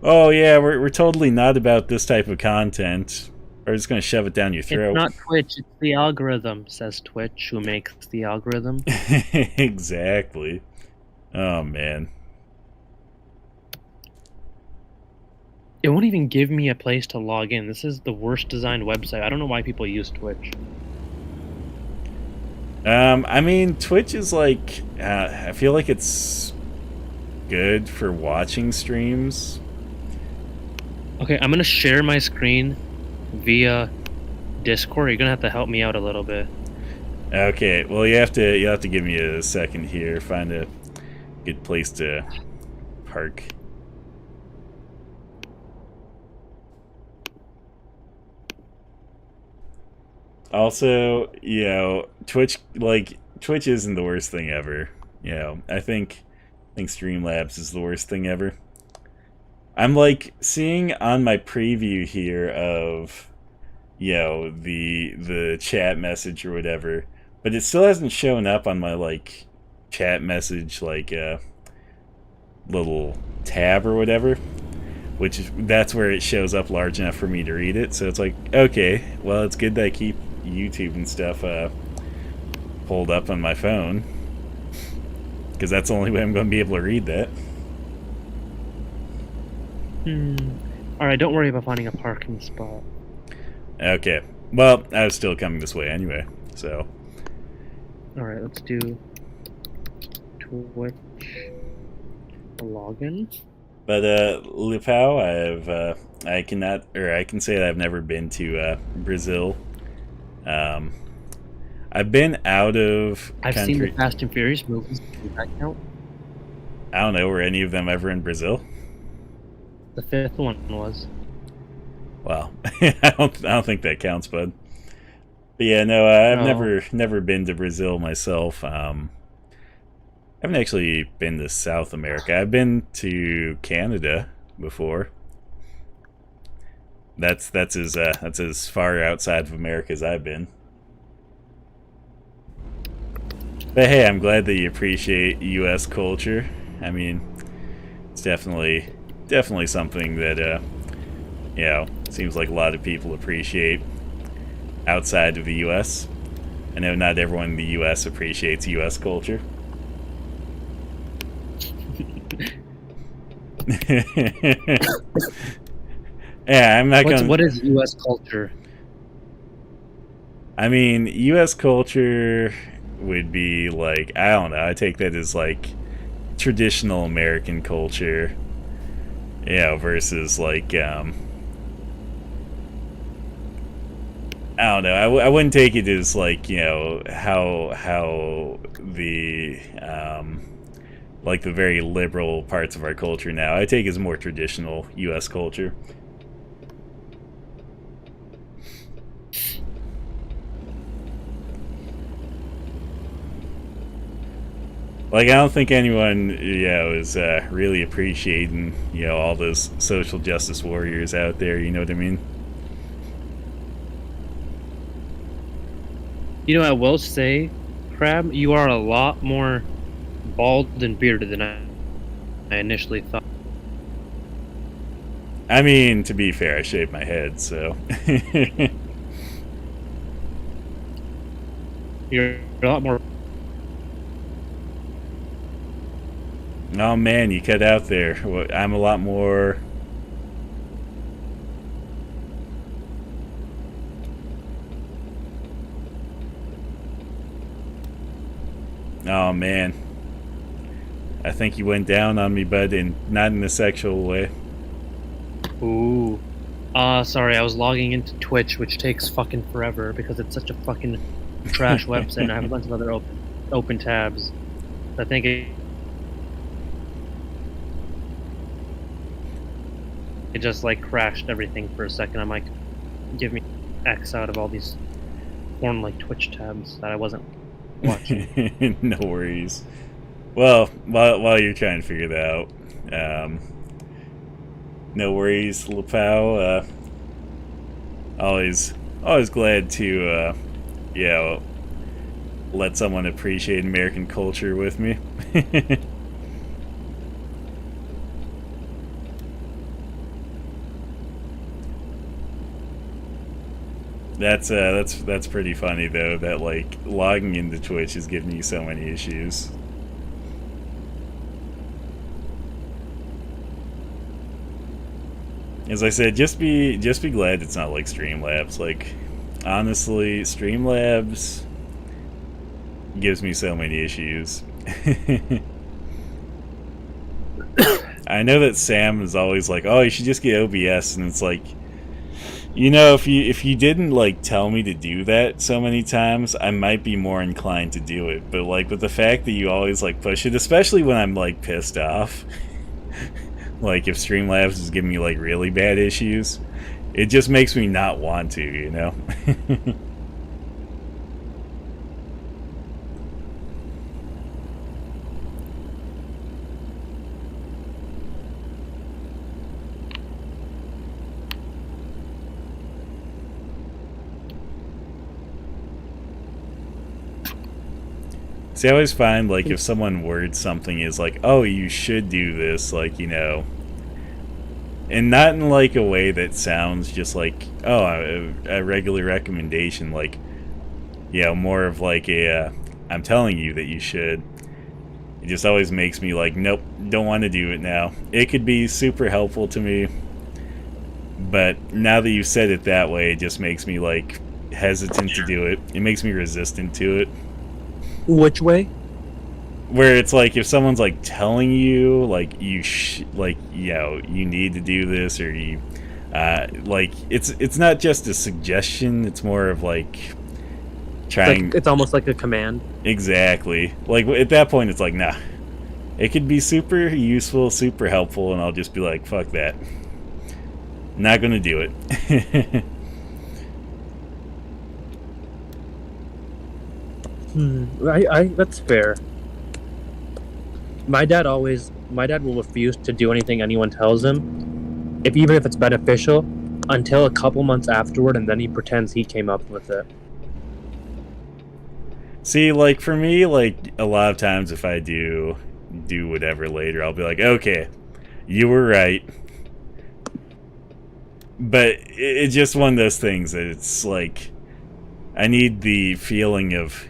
"Oh yeah, we're totally not about this type of content," Or just gonna shove it down your It's throat. not Twitch, it's the algorithm, says Twitch, who makes the algorithm. Exactly. Oh man. It won't even give me a place to log in. This is the worst designed website. I don't know why people use Twitch. I mean, Twitch is like, I feel like it's good for watching streams. Okay, I'm gonna share my screen via Discord. You're gonna have to help me out a little bit. Okay, well you have to give me a second here. Find a good place to park. Also, Twitch isn't the worst thing ever. I think Streamlabs is the worst thing ever. I'm like seeing on my preview here of the chat message or whatever, but it still hasn't shown up on my like chat message little tab or whatever, that's where it shows up large enough for me to read it. So it's like, okay, well, it's good that I keep YouTube and stuff pulled up on my phone, because that's the only way I'm going to be able to read that. Alright, don't worry about finding a parking spot. Okay. Well, I was still coming this way anyway, so. Alright, let's do Twitch login. But Lupao, I can say that I've never been to Brazil. I've been out of I've country. seen the Fast and Furious movies. Does that count? I don't know, were any of them ever in Brazil? The fifth one was. Well, I don't think that counts, bud. But yeah, no, I've never been to Brazil myself. I haven't actually been to South America. I've been to Canada before. That's as far outside of America as I've been. But hey, I'm glad that you appreciate U.S. culture. I mean, it's definitely something that seems like a lot of people appreciate outside of the U.S. I know not everyone in the U.S. appreciates U.S. culture. Yeah, I'm not going. What is U.S. culture? I mean, U.S. culture would be like, I don't know. I take that as like traditional American culture, versus like I don't know. I wouldn't take it as like how the like the very liberal parts of our culture now. I take it as more traditional U.S. culture. Like, I don't think anyone, is really appreciating, all those social justice warriors out there. You know what I mean? I will say, Crab, you are a lot more bald and bearded than I initially thought. I mean, to be fair, I shaved my head, so. You're a lot more. Oh man, you cut out there. I'm a lot more. Oh man, I think you went down on me, bud, and not in a sexual way. Ooh. Sorry, I was logging into Twitch, which takes fucking forever because it's such a fucking trash website, and I have a bunch of other open tabs. I think it just like crashed everything for a second. I'm like, give me X out of all these porn like Twitch tabs that I wasn't watching. No worries. Well, while you're trying to figure that out, no worries, Lapau. Always glad to let someone appreciate American culture with me. That's pretty funny though. That like logging into Twitch is giving you so many issues. As I said, just be glad it's not like Streamlabs. Like, honestly, Streamlabs gives me so many issues. I know that Sam is always like, "Oh, you should just get OBS," and it's like, you know, if you didn't like tell me to do that so many times, I might be more inclined to do it. But like with the fact that you always like push it, especially when I'm like pissed off. Like if Streamlabs is giving me like really bad issues, it just makes me not want to, you know? See, I always find like if someone words something is like, "Oh, you should do this," like, you know, and not in like a way that sounds just like, oh, a regular recommendation, like, you know, more of like a I'm telling you that you should. It just always makes me like, nope, don't want to do it now. It could be super helpful to me, but now that you said it that way, it just makes me like hesitant to do it. It makes me resistant to it. Which way? Where it's like if someone's like telling you like like, you know, you need to do this, or you like it's not just a suggestion, it's more of like trying. It's almost like a command. Exactly. Like at that point it's like, nah, it could be super useful, super helpful, and I'll just be like, fuck that, not gonna do it. I that's fair. My dad will refuse to do anything anyone tells him, even if it's beneficial, until a couple months afterward, and then he pretends he came up with it. See, like for me, like a lot of times if I do whatever later, I'll be like, okay, you were right. But it's just one of those things that it's like, I need the feeling of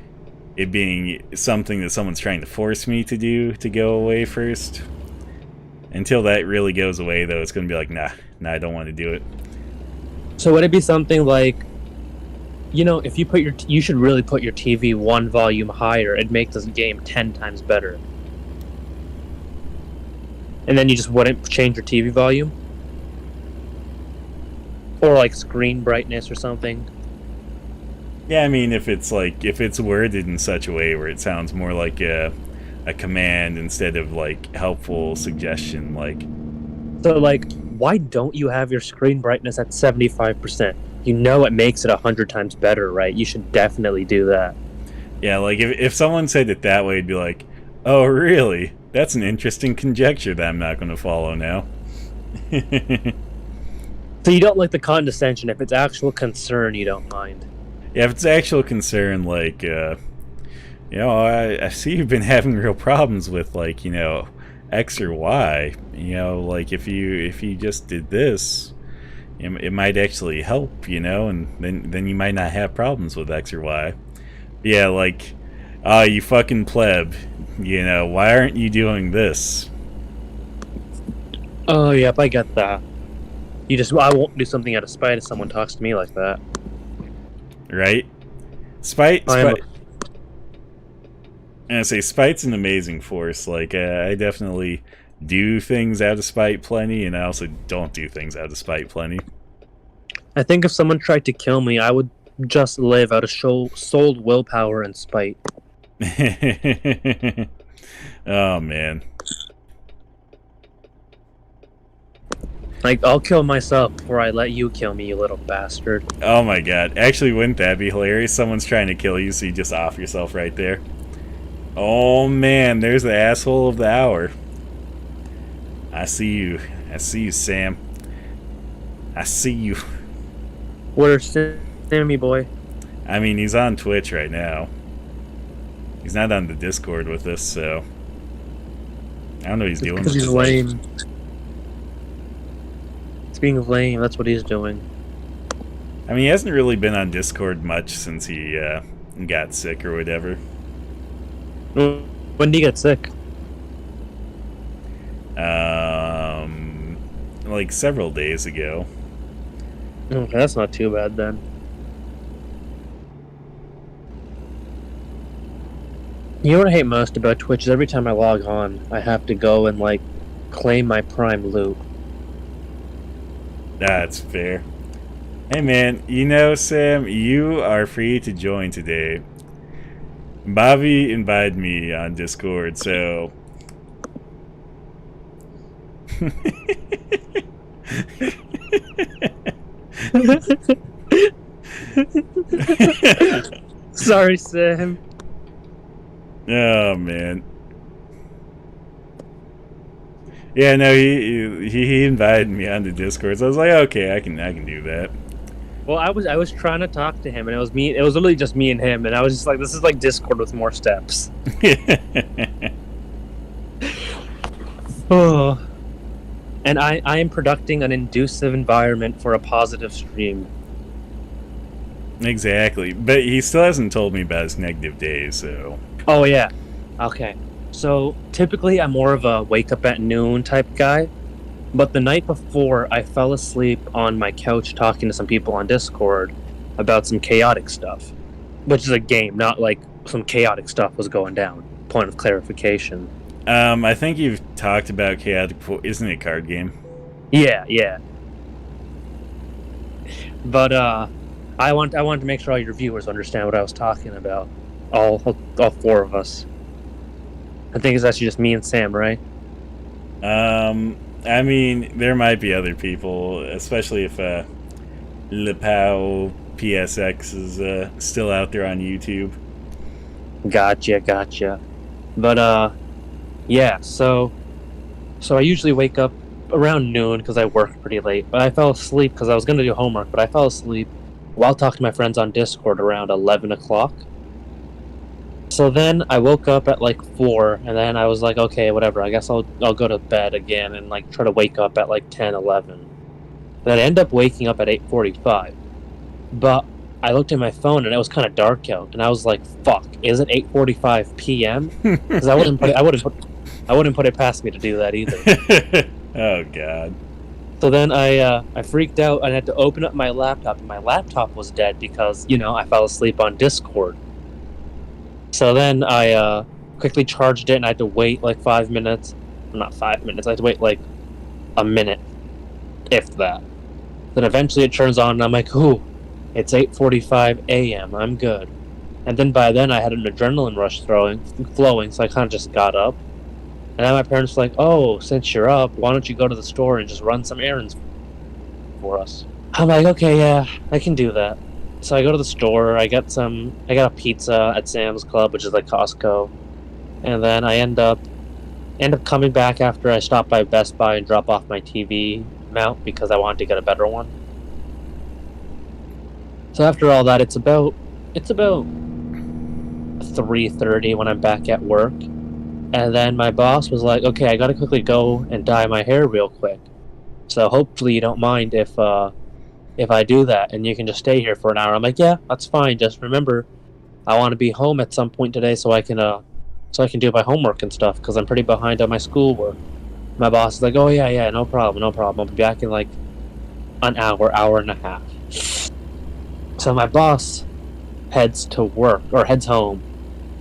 it being something that someone's trying to force me to do to go away first. Until that really goes away, though, it's going to be like, nah, I don't want to do it. So would it be something like, you know, if you should really put your TV one volume higher, it'd make this game 10 times better. And then you just wouldn't change your TV volume? Or like screen brightness or something? Yeah, I mean, if it's worded in such a way where it sounds more like a command instead of like helpful suggestion, like. So like, why don't you have your screen brightness at 75%? You know it makes it 100 times better, right? You should definitely do that. Yeah, like if someone said it that way, it'd be like, oh really? That's an interesting conjecture that I'm not going to follow now. So you don't like the condescension. If it's actual concern, you don't mind. Yeah, if it's actual concern, like, you know, I see you've been having real problems with, like, you know, X or Y. You know, like, if you just did this, it might actually help, you know, and then you might not have problems with X or Y. Yeah, like, you fucking pleb, you know, why aren't you doing this? Oh, yep, I get that. I won't do something out of spite if someone talks to me like that. Right? Spite's an amazing force. Like, I definitely do things out of spite plenty, and I also don't do things out of spite plenty. I think if someone tried to kill me, I would just live out of souled willpower and spite. Oh, man. Like, I'll kill myself before I let you kill me, you little bastard. Oh my god. Actually, wouldn't that be hilarious? Someone's trying to kill you, so you just off yourself right there. Oh man, there's the asshole of the hour. I see you. I see you, Sam. I see you. Where's Sammy boy? I mean, he's on Twitch right now. He's not on the Discord with us, so I don't know what he's doing. Because he's lame. Being lame, that's what he's doing. I mean, he hasn't really been on Discord much since he got sick or whatever. When did he get sick? Like several days ago. Okay, that's not too bad then. You know what I hate most about Twitch is every time I log on, I have to go and, like, claim my Prime loot. That's fair. Hey man, you know, Sam, you are free to join today. Bobby invited me on Discord, so... Sorry, Sam. Oh man. Yeah, no, he invited me onto Discord, so I was like, okay, I can do that. Well, I was trying to talk to him, and it was me. It was literally just me and him, and I was just like, "This is like Discord with more steps." Oh, and I am producing an inducive environment for a positive stream. Exactly, but he still hasn't told me about his negative days, so... Oh, yeah. Okay. So, typically, I'm more of a wake-up at noon type guy, but the night before, I fell asleep on my couch talking to some people on Discord about some chaotic stuff, which is a game, not like some chaotic stuff was going down. Point of clarification. I think you've talked about chaotic... Isn't it a card game? Yeah. But, I wanted to make sure all your viewers understand what I was talking about. All four of us. I think it's actually just me and Sam, right? I mean, there might be other people, especially if Lepow PSX is still out there on YouTube. Gotcha. But yeah. So I usually wake up around noon because I work pretty late. But I fell asleep because I was gonna do homework, but I fell asleep while talking to my friends on Discord around 11 o'clock. So then I woke up at like 4, and then I was like, okay, whatever, I guess I'll go to bed again and like try to wake up at like 10, 11. Then I end up waking up at 8:45. But I looked at my phone and it was kind of dark out, and I was like, fuck, is it 8:45 p.m.? Because I wouldn't put it past me to do that either. Oh god. So then I freaked out and had to open up my laptop, and my laptop was dead because, I fell asleep on Discord. So then I quickly charged it, and I had to wait like 5 minutes. Not 5 minutes, I had to wait like a minute, if that. Then eventually it turns on, and I'm like, ooh, it's 8:45 a.m., I'm good. And then by then I had an adrenaline rush flowing, so I kind of just got up. And then my parents were like, oh, since you're up, why don't you go to the store and just run some errands for us? I'm like, okay, yeah, I can do that. So I go to the store, I got a pizza at Sam's Club, which is like Costco. And then I end up coming back after I stop by Best Buy and drop off my TV mount because I wanted to get a better one. So after all that, it's about 3:30 when I'm back at work. And then my boss was like, okay, I gotta quickly go and dye my hair real quick. So hopefully you don't mind if I do that and you can just stay here for an hour. I'm like, yeah, that's fine. Just remember, I want to be home at some point today so I can do my homework and stuff because I'm pretty behind on my schoolwork. My boss is like, oh yeah, no problem. I'll be back in like an hour and a half. So my boss heads home,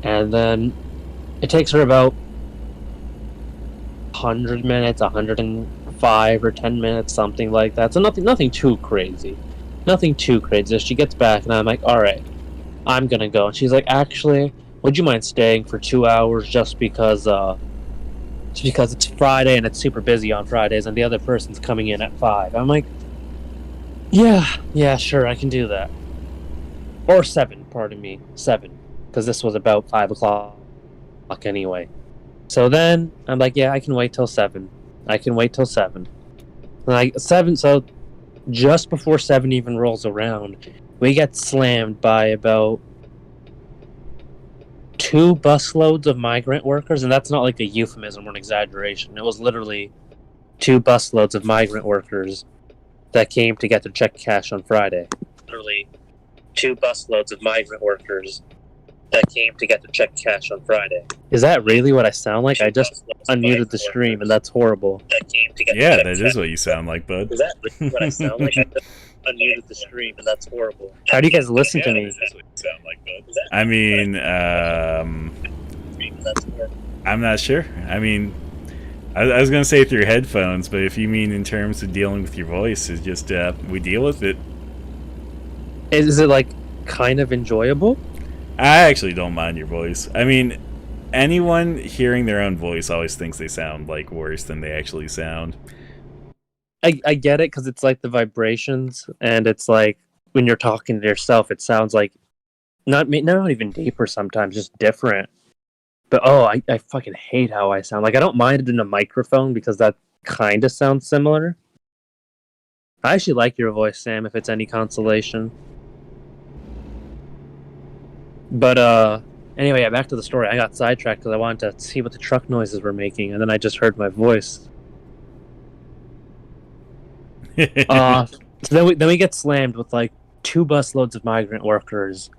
and then it takes her about 100 minutes, 105 or 10 minutes, something like that. So nothing too crazy. She gets back, and I'm like, all right, I'm gonna go. And she's like, actually, would you mind staying for 2 hours just because it's Friday and it's super busy on Fridays, and the other person's coming in at 5. I'm like, yeah, sure, I can do that. Or 7, pardon me, 7, because this was about 5 o'clock anyway. So then I'm like, yeah, I can wait till 7. Like 7, so just before 7 even rolls around, we get slammed by about 2 busloads of migrant workers, and that's not like a euphemism or an exaggeration. It was literally 2 busloads of migrant workers that came to get their check cash on Friday. literally 2 busloads of migrant workers that came to get the check cash on Friday. Is that really what I sound like? I just unmuted the stream, and that's horrible. That came to get yeah, that is what you sound like, bud. Is that really what I sound like? I just unmuted the stream, and that's horrible. How do you guys listen to me? That is what you sound like, bud. I mean, I'm not sure. I mean, I was going to say through headphones, but if you mean in terms of dealing with your voice, it's just, we deal with it. Is it, like, kind of enjoyable? I actually don't mind your voice. I mean, anyone hearing their own voice always thinks they sound, like, worse than they actually sound. I get it, because it's, like, the vibrations, and it's, like, when you're talking to yourself, it sounds like, not even deeper sometimes, just different. But, I fucking hate how I sound. Like, I don't mind it in a microphone, because that kind of sounds similar. I actually like your voice, Sam, if it's any consolation. But, anyway, yeah, back to the story. I got sidetracked because I wanted to see what the truck noises were making, and then I just heard my voice. So then we get slammed with, like, 2 busloads of migrant workers,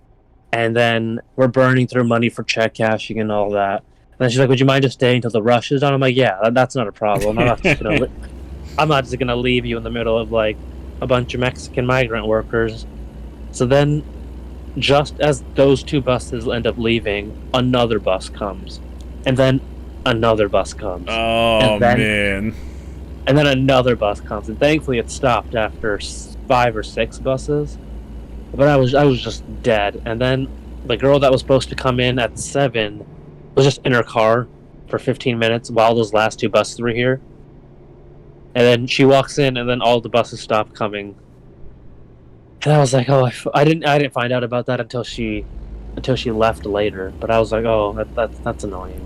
and then we're burning through money for check cashing and all that. And then she's like, would you mind just staying until the rush is done? I'm like, yeah, that's not a problem. I'm not just gonna leave you in the middle of, like, a bunch of Mexican migrant workers. So then, just as those 2 buses end up leaving, another bus comes. And then another bus comes. Oh, man. And then another bus comes. And thankfully it stopped after 5 or 6 buses. But I was just dead. And then the girl that was supposed to come in at 7 was just in her car for 15 minutes while those last 2 buses were here. And then she walks in, and then all the buses stop coming. And I was like, oh, I didn't find out about that until she left later. But I was like, oh, that's annoying.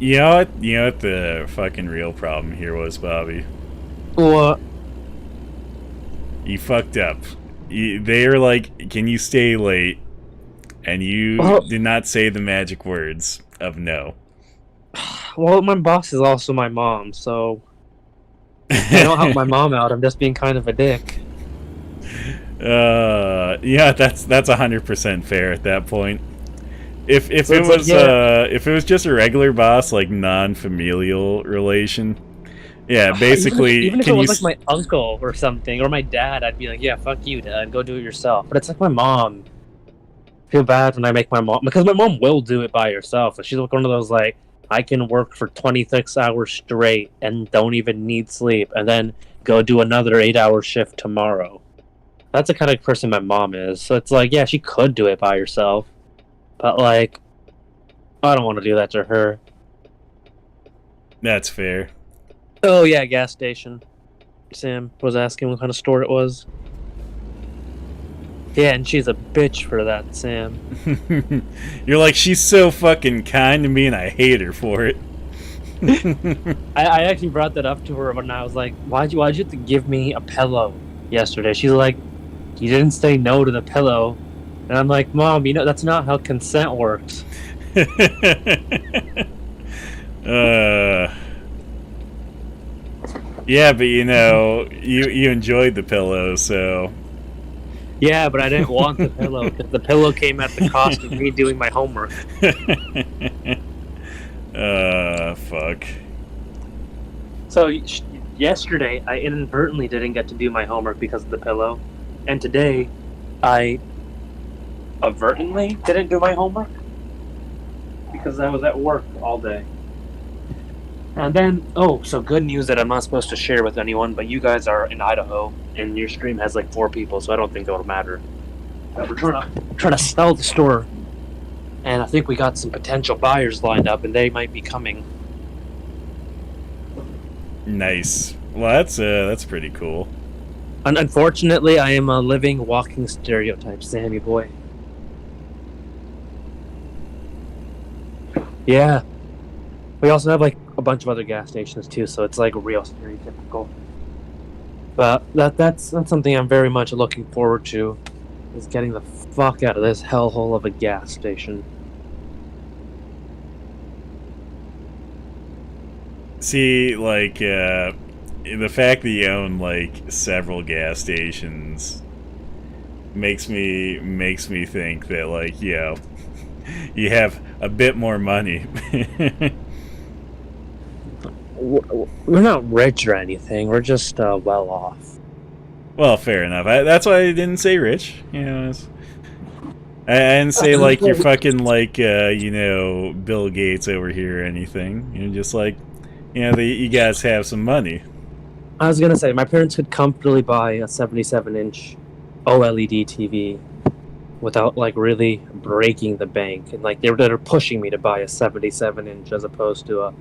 You know what the fucking real problem here was, Bobby? What? You fucked up. They were like, can you stay late? And you did not say the magic words of no. Well, my boss is also my mom, so I don't help my mom out. I'm just being kind of a dick. Yeah, that's 100% fair at that point. If it was if it was just a regular boss, like non-familial relation, yeah, basically. Even if it was like my uncle or something, or my dad, I'd be like, yeah, fuck you, Dad, go do it yourself. But it's like my mom. I feel bad when I make my mom, because my mom will do it by herself. She's like one of those, like, I can work for 26 hours straight and don't even need sleep, and then go do another 8-hour shift tomorrow. That's the kind of person my mom is. So it's like, yeah, she could do it by herself. But, like, I don't want to do that to her. That's fair. Oh, yeah, gas station. Sam was asking what kind of store it was. Yeah, and she's a bitch for that, Sam. You're like, she's so fucking kind to me and I hate her for it. I actually brought that up to her when I was like, why'd you have to give me a pillow yesterday? She's like, you didn't say no to the pillow. And I'm like, Mom, that's not how consent works. Yeah, but you enjoyed the pillow, so... Yeah, but I didn't want the pillow, because the pillow came at the cost of me doing my homework. Fuck. So, yesterday, I inadvertently didn't get to do my homework because of the pillow. And today, I avertently didn't do my homework because I was at work all day. And then, so good news that I'm not supposed to share with anyone, but you guys are in Idaho, and your stream has like 4 people, so I don't think it'll matter. But we're trying to sell the store, and I think we got some potential buyers lined up, and they might be coming. Nice. Well, that's pretty cool. Unfortunately, I am a living, walking stereotype, Sammy boy. Yeah. We also have like a bunch of other gas stations too, so it's like real stereotypical. But that's something I'm very much looking forward to, is getting the fuck out of this hellhole of a gas station. See, like, the fact that you own, like, several gas stations makes me think that, like, you have a bit more money. We're not rich or anything. We're just well off. Well, fair enough. That's why I didn't say rich. I didn't say like you're fucking like Bill Gates over here or anything. You're just like, you guys have some money. I was gonna say my parents could comfortably buy a 77-inch OLED TV without like really breaking the bank, and like they're pushing me to buy a 77-inch as opposed to a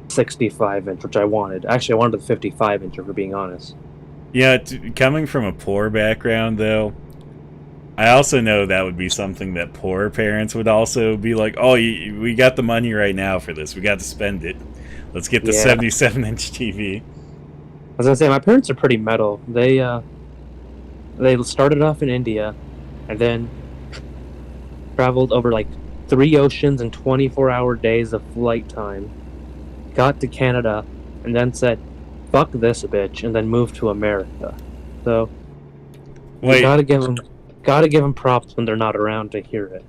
65-inch, which I wanted. Actually, I wanted the 55-inch, if we're being honest. Yeah, coming from a poor background though, I also know that would be something that poor parents would also be like, oh, we got the money right now for this. We got to spend it. Let's get the 77-inch TV. I was gonna say my parents are pretty metal. They started off in India, and then traveled over like 3 oceans and 24-hour days of flight time. Got to Canada, and then said, "Fuck this bitch," and then moved to America. So, wait, gotta give them props when they're not around to hear it.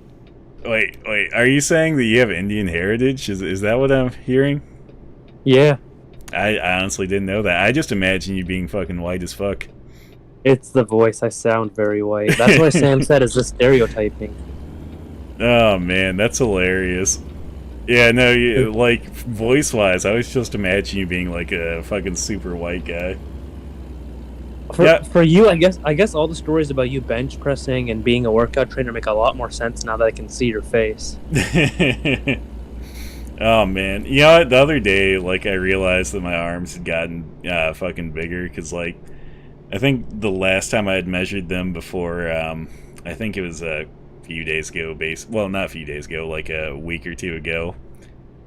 Wait, are you saying that you have Indian heritage? Is that what I'm hearing? Yeah. I honestly didn't know that. I just imagine you being fucking white as fuck. It's the voice. I sound very white. That's why Sam said, is this stereotyping? Oh, man, that's hilarious. Yeah, no, like, voice-wise, I was just imagining you being, like, a fucking super white guy. For you, I guess all the stories about you bench pressing and being a workout trainer make a lot more sense now that I can see your face. Oh, man. You know what? The other day, like, I realized that my arms had gotten fucking bigger, because, like, I think the last time I had measured them before, I think it was a few days ago, well, not a few days ago, like a week or two ago.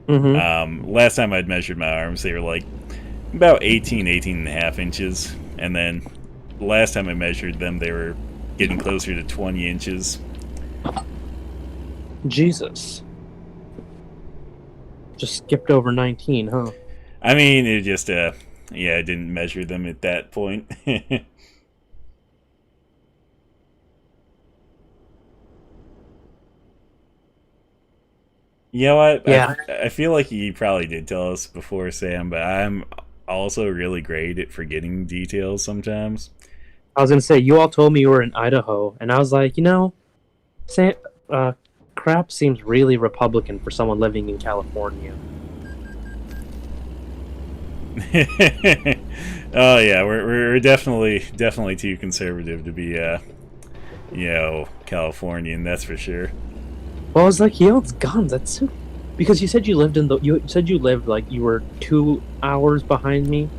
Mm-hmm. Last time I'd measured my arms, they were, like, about 18 and a half inches, and then the last time I measured them, they were getting closer to 20 inches. Jesus. Just skipped over 19, huh? I mean, it just, I didn't measure them at that point. You know what? Yeah. I feel like you probably did tell us before, Sam, but I'm also really great at forgetting details sometimes. I was gonna say, you all told me you were in Idaho, and I was like, Sam, crap seems really Republican for someone living in California. Oh yeah, we're definitely too conservative to be Californian, that's for sure. Well, I was like, he owns guns. That's so... Because you said you lived like you were 2 hours behind me,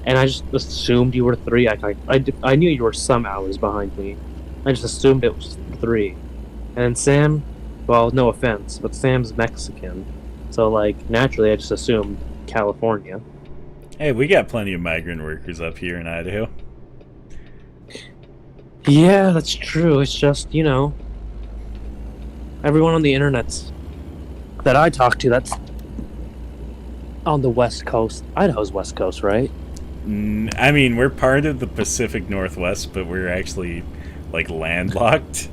and I just assumed you were 3. I knew you were some hours behind me. I just assumed it was 3. And Sam, well, no offense, but Sam's Mexican, so like naturally I just assumed California. Hey, we got plenty of migrant workers up here in Idaho. Yeah, that's true. It's just, everyone on the internet that I talk to that's on the West Coast. Idaho's West Coast, right? I mean, we're part of the Pacific Northwest, but we're actually, like, landlocked.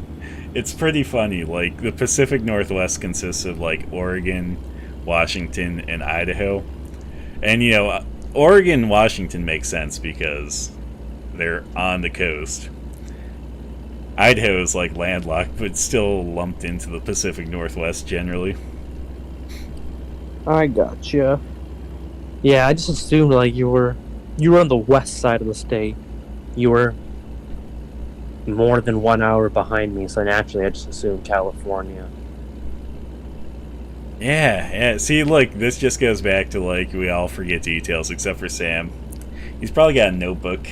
It's pretty funny. Like, the Pacific Northwest consists of, like, Oregon, Washington, and Idaho. And, Oregon and Washington makes sense because they're on the coast. Idaho is like landlocked, but still lumped into the Pacific Northwest generally. I gotcha. Yeah, I just assumed like you were on the west side of the state. You were more than 1 hour behind me, so naturally I just assumed California. Yeah. See, look, this just goes back to, like, we all forget details except for Sam. He's probably got a notebook.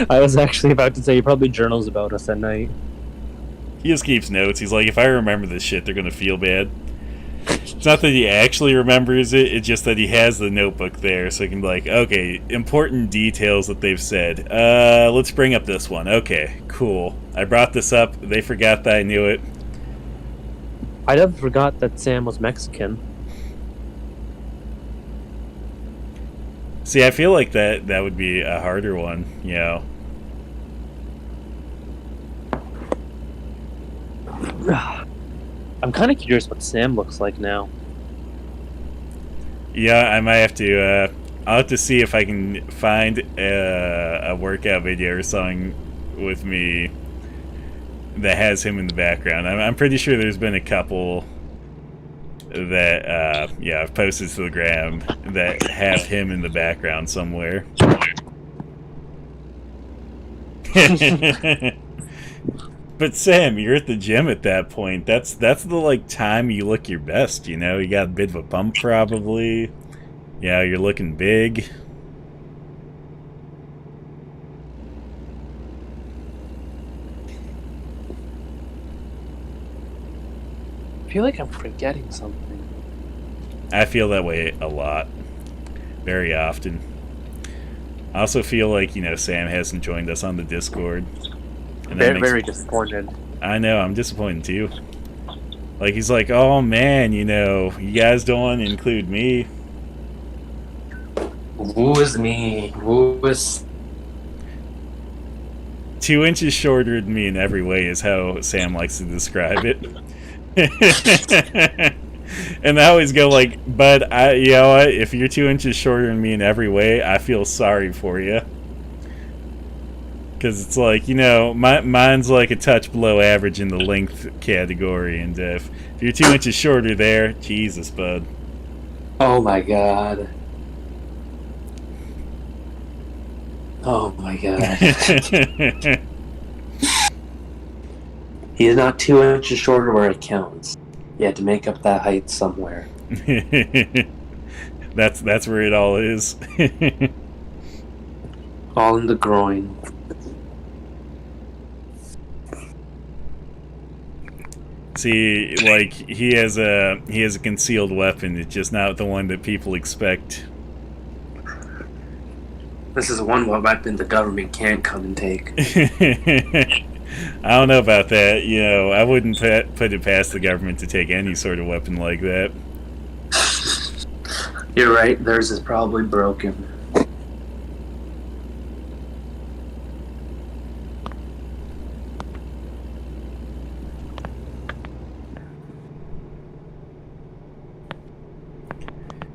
I was actually about to say he probably journals about us at night. He just keeps notes. He's like, if I remember this shit, they're gonna feel bad. It's not that he actually remembers it, it's just that he has the notebook there, so he can be like, okay, important details that they've said. Let's bring up this one. Okay, cool. I brought this up. They forgot that I knew it. I never forgot that Sam was Mexican. See, I feel like that would be a harder one, I'm kind of curious what Sam looks like now. Yeah, I might have to. I'll have to see if I can find a workout video or something with me that has him in the background. I'm pretty sure there's been a couple that, yeah, I've posted to the gram that have him in the background somewhere. But Sam, you're at the gym at that point. That's the like time you look your best. You know, you got a bit of a bump probably. Yeah, you're looking big. I feel like I'm forgetting something. I feel that way a lot, very often. I also feel like, you know, Sam hasn't joined us on the Discord. And Very disappointed. I know, I'm disappointed too. Like, he's like, oh man, you know, you guys don't want to include me. Who is me? Who is... 2 inches shorter than me in every way is how Sam likes to describe it. And I always go like, bud, you know what? If you're 2 inches shorter than me in every way, I feel sorry for you. Because it's like, you know, mine's like a touch below average in the length category, and if you're 2 inches shorter there, Jesus, bud. Oh my god. Oh my god. He's not 2 inches shorter where it counts. You had to make up that height somewhere. That's where it all is. All in the groin. See, like he has a concealed weapon. It's just not the one that people expect. This is one weapon the government can't come and take. I don't know about that. You know, I wouldn't put it past the government to take any sort of weapon like that. You're right, theirs is probably broken.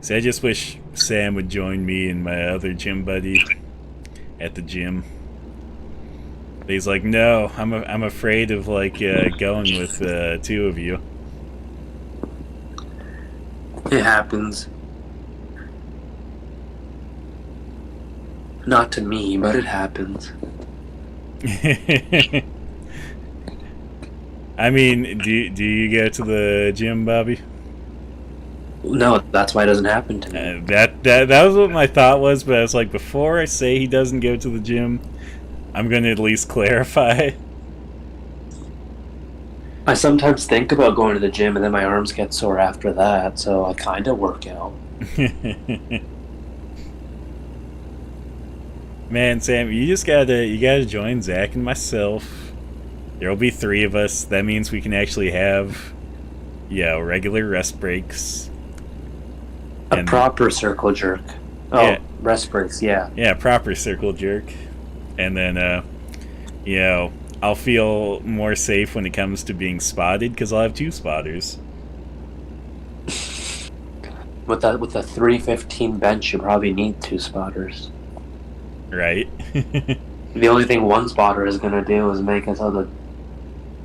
See, I just wish Sam would join me and my other gym buddy at the gym. But he's like, no, I'm afraid of like going with two of you. It happens. Not to me, but it happens. I mean, do you go to the gym, Bobby? No, that's why it doesn't happen to me. That was what my thought was, but I was like, before I say he doesn't go to the gym, I'm going to at least clarify. I sometimes think about going to the gym, and then my arms get sore after that, so I kind of work out. Man, Sam, you gotta join Zach and myself. There'll be 3 of us. That means we can actually have, regular rest breaks. A proper circle jerk. Oh, yeah. Rest breaks, yeah. Yeah, proper circle jerk. And then, I'll feel more safe when it comes to being spotted, because I'll have 2 spotters. With a 315 bench, you probably need 2 spotters. Right. The only thing one spotter is going to do is make it so the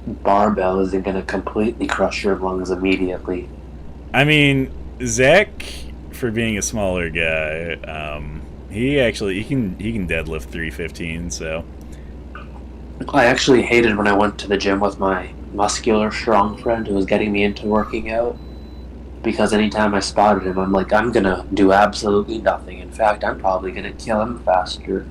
barbell isn't going to completely crush your lungs immediately. I mean, Zach, for being a smaller guy, he can deadlift 315, so. I actually hated when I went to the gym with my muscular, strong friend who was getting me into working out. Because anytime I spotted him, I'm like, I'm gonna do absolutely nothing. In fact, I'm probably gonna kill him faster.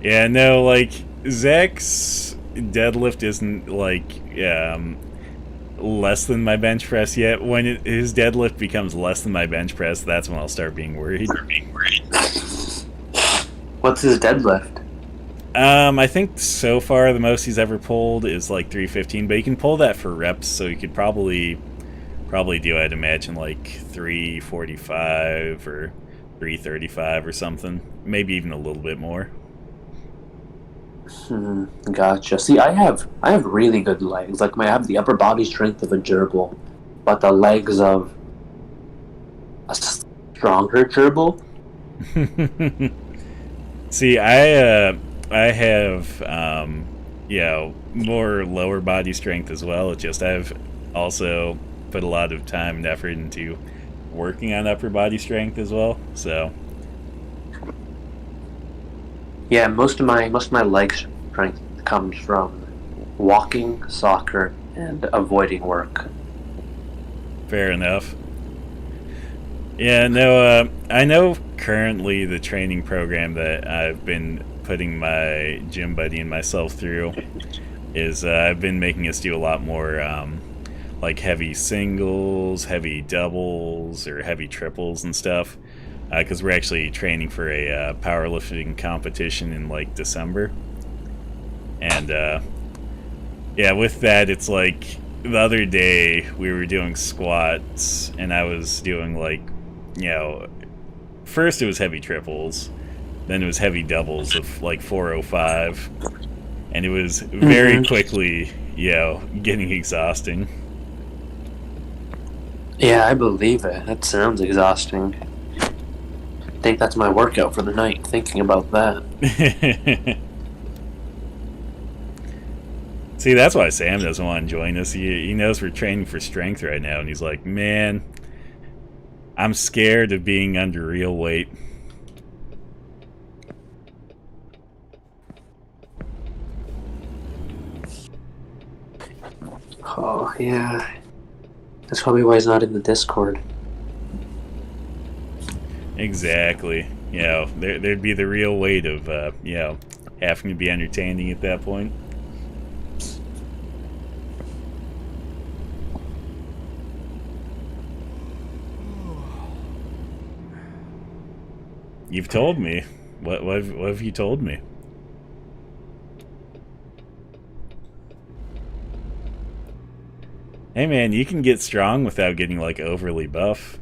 Yeah, no, like, Zach's deadlift isn't, like, less than my bench press yet. When his deadlift becomes less than my bench press, that's when I'll start being worried. What's his deadlift? I think so far the most he's ever pulled is like 315, but he can pull that for reps, so he could probably do, I'd imagine, like 345 or 335 or something, maybe even a little bit more. Gotcha. See, I have really good legs. Like I have the upper body strength of a gerbil, but the legs of a stronger gerbil. See, I have more lower body strength as well. It's just I've also put a lot of time and effort into working on upper body strength as well. So Yeah, most of my leg strength comes from walking, soccer, and avoiding work. fair enough. Yeah, no, I know currently the training program that I've been putting my gym buddy and myself through is I've been making us do a lot more like heavy singles, heavy doubles, or heavy triples and stuff. Because we're actually training for a powerlifting competition in like December, and yeah, with that, it's like the other day we were doing squats, and I was doing like, first it was heavy triples, then it was heavy doubles of like 405, and it was very quickly, getting exhausting. Yeah, I believe it. That sounds exhausting. I think that's my workout for the night, thinking about that. See, that's why Sam doesn't want to join us. He knows we're training for strength right now, and he's like, man, I'm scared of being under real weight. Oh, yeah. That's probably why he's not in the Discord. Exactly. There'd be the real weight of, having to be entertaining at that point. You've told me. What have you told me? Hey man, you can get strong without getting like overly buff.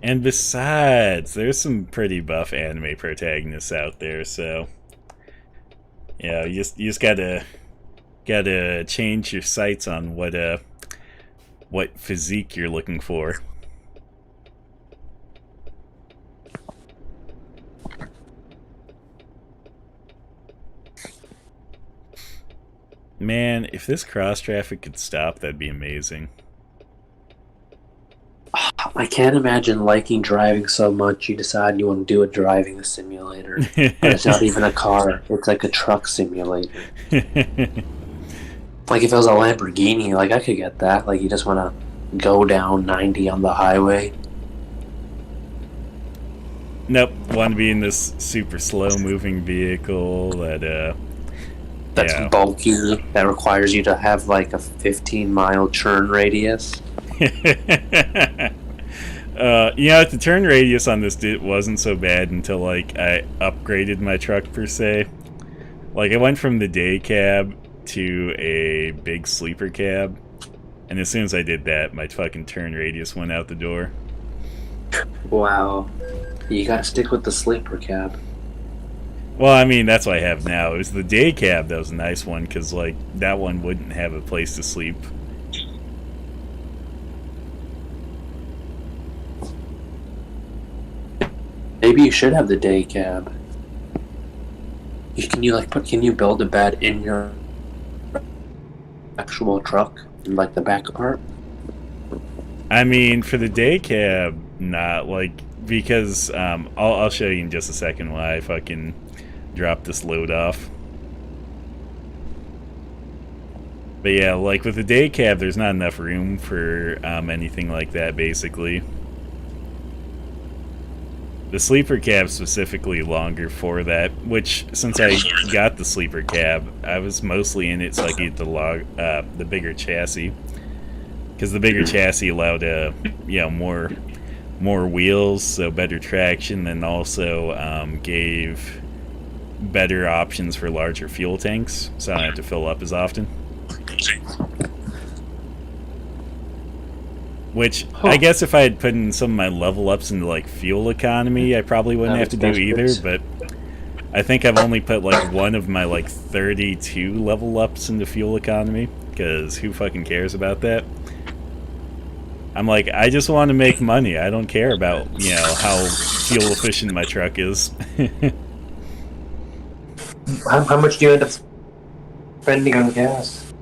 And besides, there's some pretty buff anime protagonists out there, so you just gotta change your sights on what physique you're looking for. Man, if this cross traffic could stop, that'd be amazing. I can't imagine liking driving so much you decide you want to do a driving simulator. But it's not even a car, it's like a truck simulator. Like if it was a Lamborghini, like I could get that. Like you just want to go down 90 on the highway. Nope, want to be in this super slow moving vehicle that's bulky, that requires you to have like a 15-mile churn radius. The turn radius on this wasn't so bad until like I upgraded my truck per se. Like I went from the day cab to a big sleeper cab, and as soon as I did that, my fucking turn radius went out the door. Wow. You gotta stick with the sleeper cab. Well, I mean, that's what I have now. It was the day cab that was a nice one, because like that one wouldn't have a place to sleep. Maybe you should have the day cab. Can you build a bed in your actual truck in like the back part? I mean, for the day cab, not like, because I'll show you in just a second why I fucking drop this load off. But yeah, like with the day cab, there's not enough room for anything like that, basically. The sleeper cab specifically longer for that, which since I got the sleeper cab, I was mostly in it so I could get the bigger chassis, because the bigger chassis allowed more wheels, so better traction, and also gave better options for larger fuel tanks, so I don't have to fill up as often. Which, I guess if I had put in some of my level ups into like fuel economy, I probably wouldn't have to do either, but I think I've only put like one of my like 32 level ups into fuel economy, because who fucking cares about that? I'm like, I just want to make money. I don't care about, you know, how fuel efficient my truck is. How much do you end up spending on gas?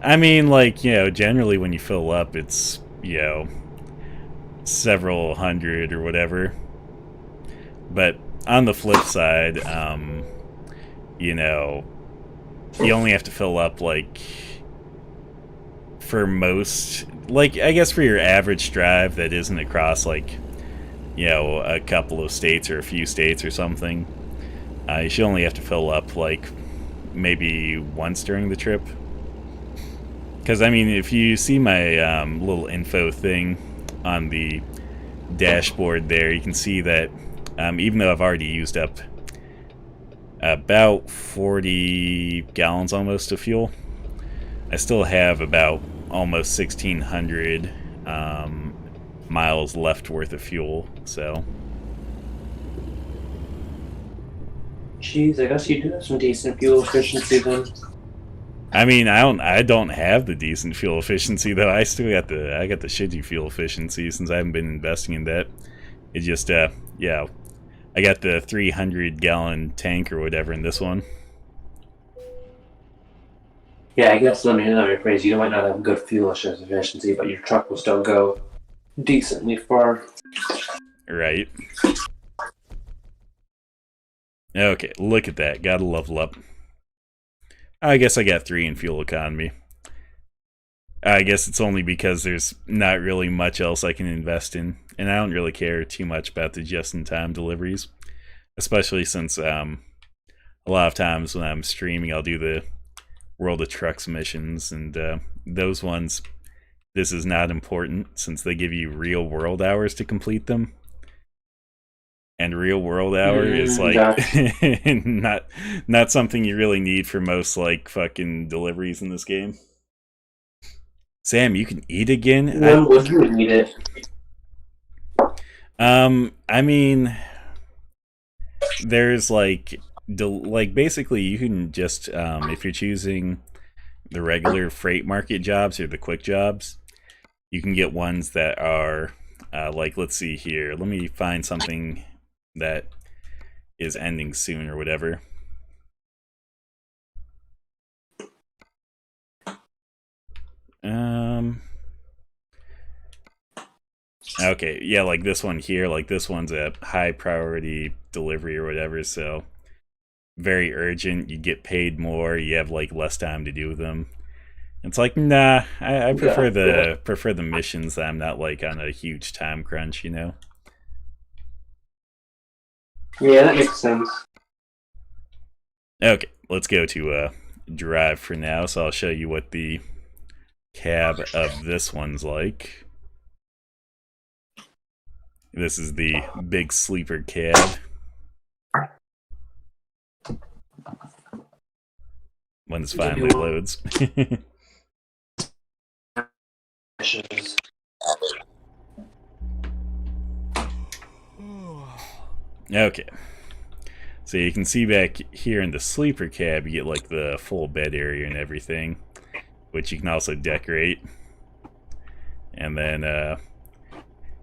I mean, like, you know, generally when you fill up, it's, you know, several hundred or whatever. But on the flip side, you know, you only have to fill up, like, for most, like, I guess for your average drive that isn't across, like, you know, a couple of states or a few states or something, you should only have to fill up, like, maybe once during the trip. Because, I mean, if you see my little info thing on the dashboard there, you can see that even though I've already used up about 40 gallons almost of fuel, I still have about almost 1,600 miles left worth of fuel, so... Jeez, I guess you do have some decent fuel efficiency then. I mean, I don't have the decent fuel efficiency though. I still got the shitty fuel efficiency since I haven't been investing in that. It just yeah, I got the 300 gallon tank or whatever in this one. Yeah, I guess let me rephrase. You might not have good fuel efficiency, but your truck will still go decently far. Right. Okay, look at that. Gotta level up. I guess I got 3 in fuel economy. I guess it's only because there's not really much else I can invest in, and I don't really care too much about the just-in-time deliveries, especially since a lot of times when I'm streaming, I'll do the World of Trucks missions, and those ones, this is not important since they give you real-world hours to complete them. And real world hour is like not something you really need for most like fucking deliveries in this game. Sam, you can eat again? When would you need it? I mean, there's like basically you can just if you're choosing the regular freight market jobs or the quick jobs, you can get ones that are like, let's see here. Let me find something that is ending soon or whatever. Okay, yeah, like this one here, like this one's a high priority delivery or whatever, so very urgent, you get paid more, you have like less time to do them. It's like, nah, I prefer the missions that I'm not like on a huge time crunch, you know? Yeah, that makes sense. Okay, let's go to drive for now, so I'll show you what the cab of this one's like. This is the big sleeper cab. When this finally loads. Okay. So you can see back here in the sleeper cab, you get like the full bed area and everything, which you can also decorate. And then,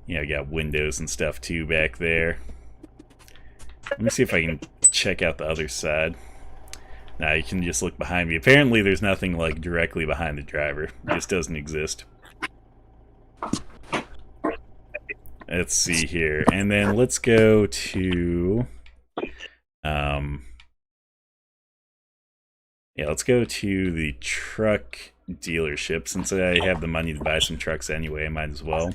you know, you got windows and stuff too back there. Let me see if I can check out the other side. Now you can just look behind me. Apparently there's nothing like directly behind the driver. It just doesn't exist. Let's see here. And then let's go to... yeah, let's go to the truck dealership. Since I have the money to buy some trucks anyway, I might as well.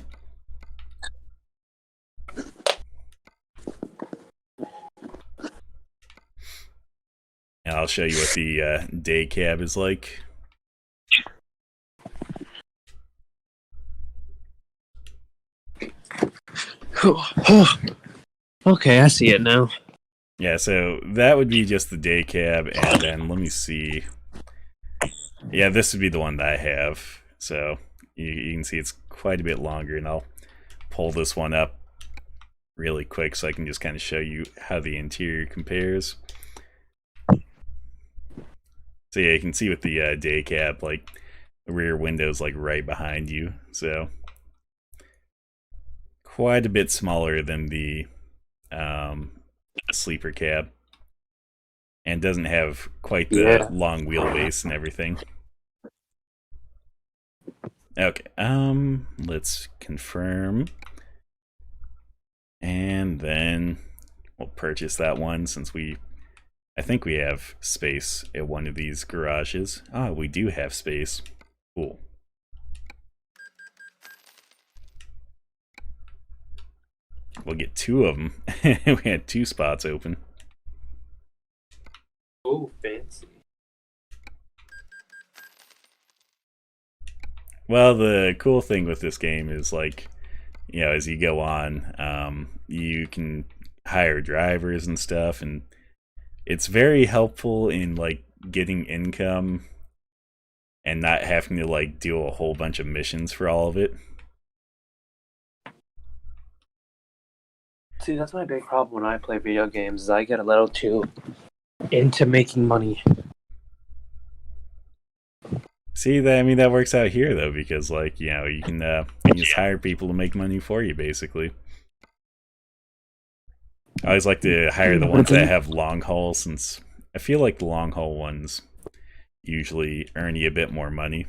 And I'll show you what the day cab is like. Okay, I see it now. Yeah, so that would be just the day cab, and then let me see. Yeah, this would be the one that I have. So you can see it's quite a bit longer, and I'll pull this one up really quick so I can just kind of show you how the interior compares. So yeah, you can see with the day cab, like the rear window's like right behind you, so quite a bit smaller than the um, sleeper cab, and doesn't have quite the Yeah. long wheelbase and everything. Okay, let's confirm, and then we'll purchase that one since I think we have space at one of these garages. Ah, we do have space. Cool. We'll get two of them. We had 2 spots open. Oh, fancy. Well, the cool thing with this game is like, as you go on, you can hire drivers and stuff, and it's very helpful in like getting income and not having to like do a whole bunch of missions for all of it. See, that's my big problem when I play video games. Is I get a little too into making money. See that? I mean, that works out here though, because like you can just hire people to make money for you, basically. I always like to hire the ones that have long haul, since I feel like the long haul ones usually earn you a bit more money.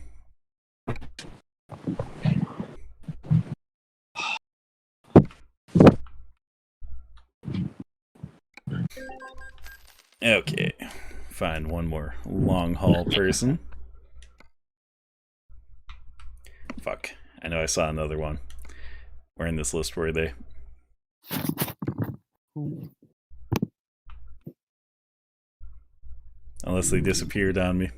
Okay, find one more long haul person. Fuck, I know I saw another one. Where in this list were they? Unless they disappeared on me.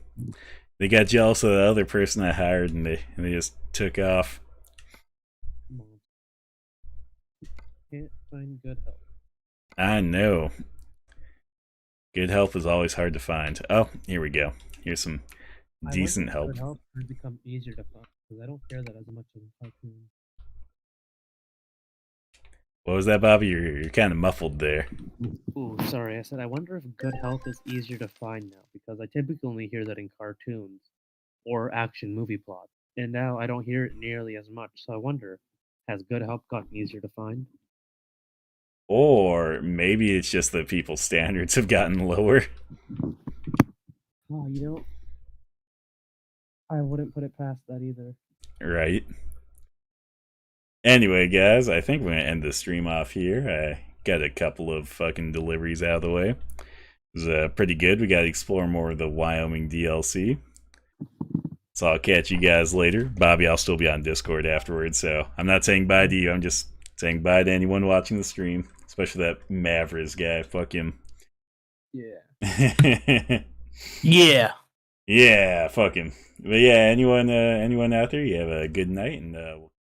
They got jealous of the other person I hired, and they just took off. Can't find good help. I know. Good help is always hard to find. Oh, here we go. Here's some decent help. Good help has become easier to find because I don't care that as much as cartoons. What was that, Bobby? You're kind of muffled there. Ooh, sorry. I said I wonder if good health is easier to find now because I typically only hear that in cartoons or action movie plots, and now I don't hear it nearly as much. So I wonder, has good health gotten easier to find? Or maybe it's just that people's standards have gotten lower. Oh, I wouldn't put it past that either. Right. Anyway, guys, I think we're going to end the stream off here. I got a couple of fucking deliveries out of the way. It was pretty good. We got to explore more of the Wyoming DLC. So I'll catch you guys later. Bobby, I'll still be on Discord afterwards, so I'm not saying bye to you. I'm just saying bye to anyone watching the stream, especially that Mavriz guy. Fuck him. Yeah. Yeah. Yeah, fuck him. But yeah, anyone out there, you have a good night, and we'll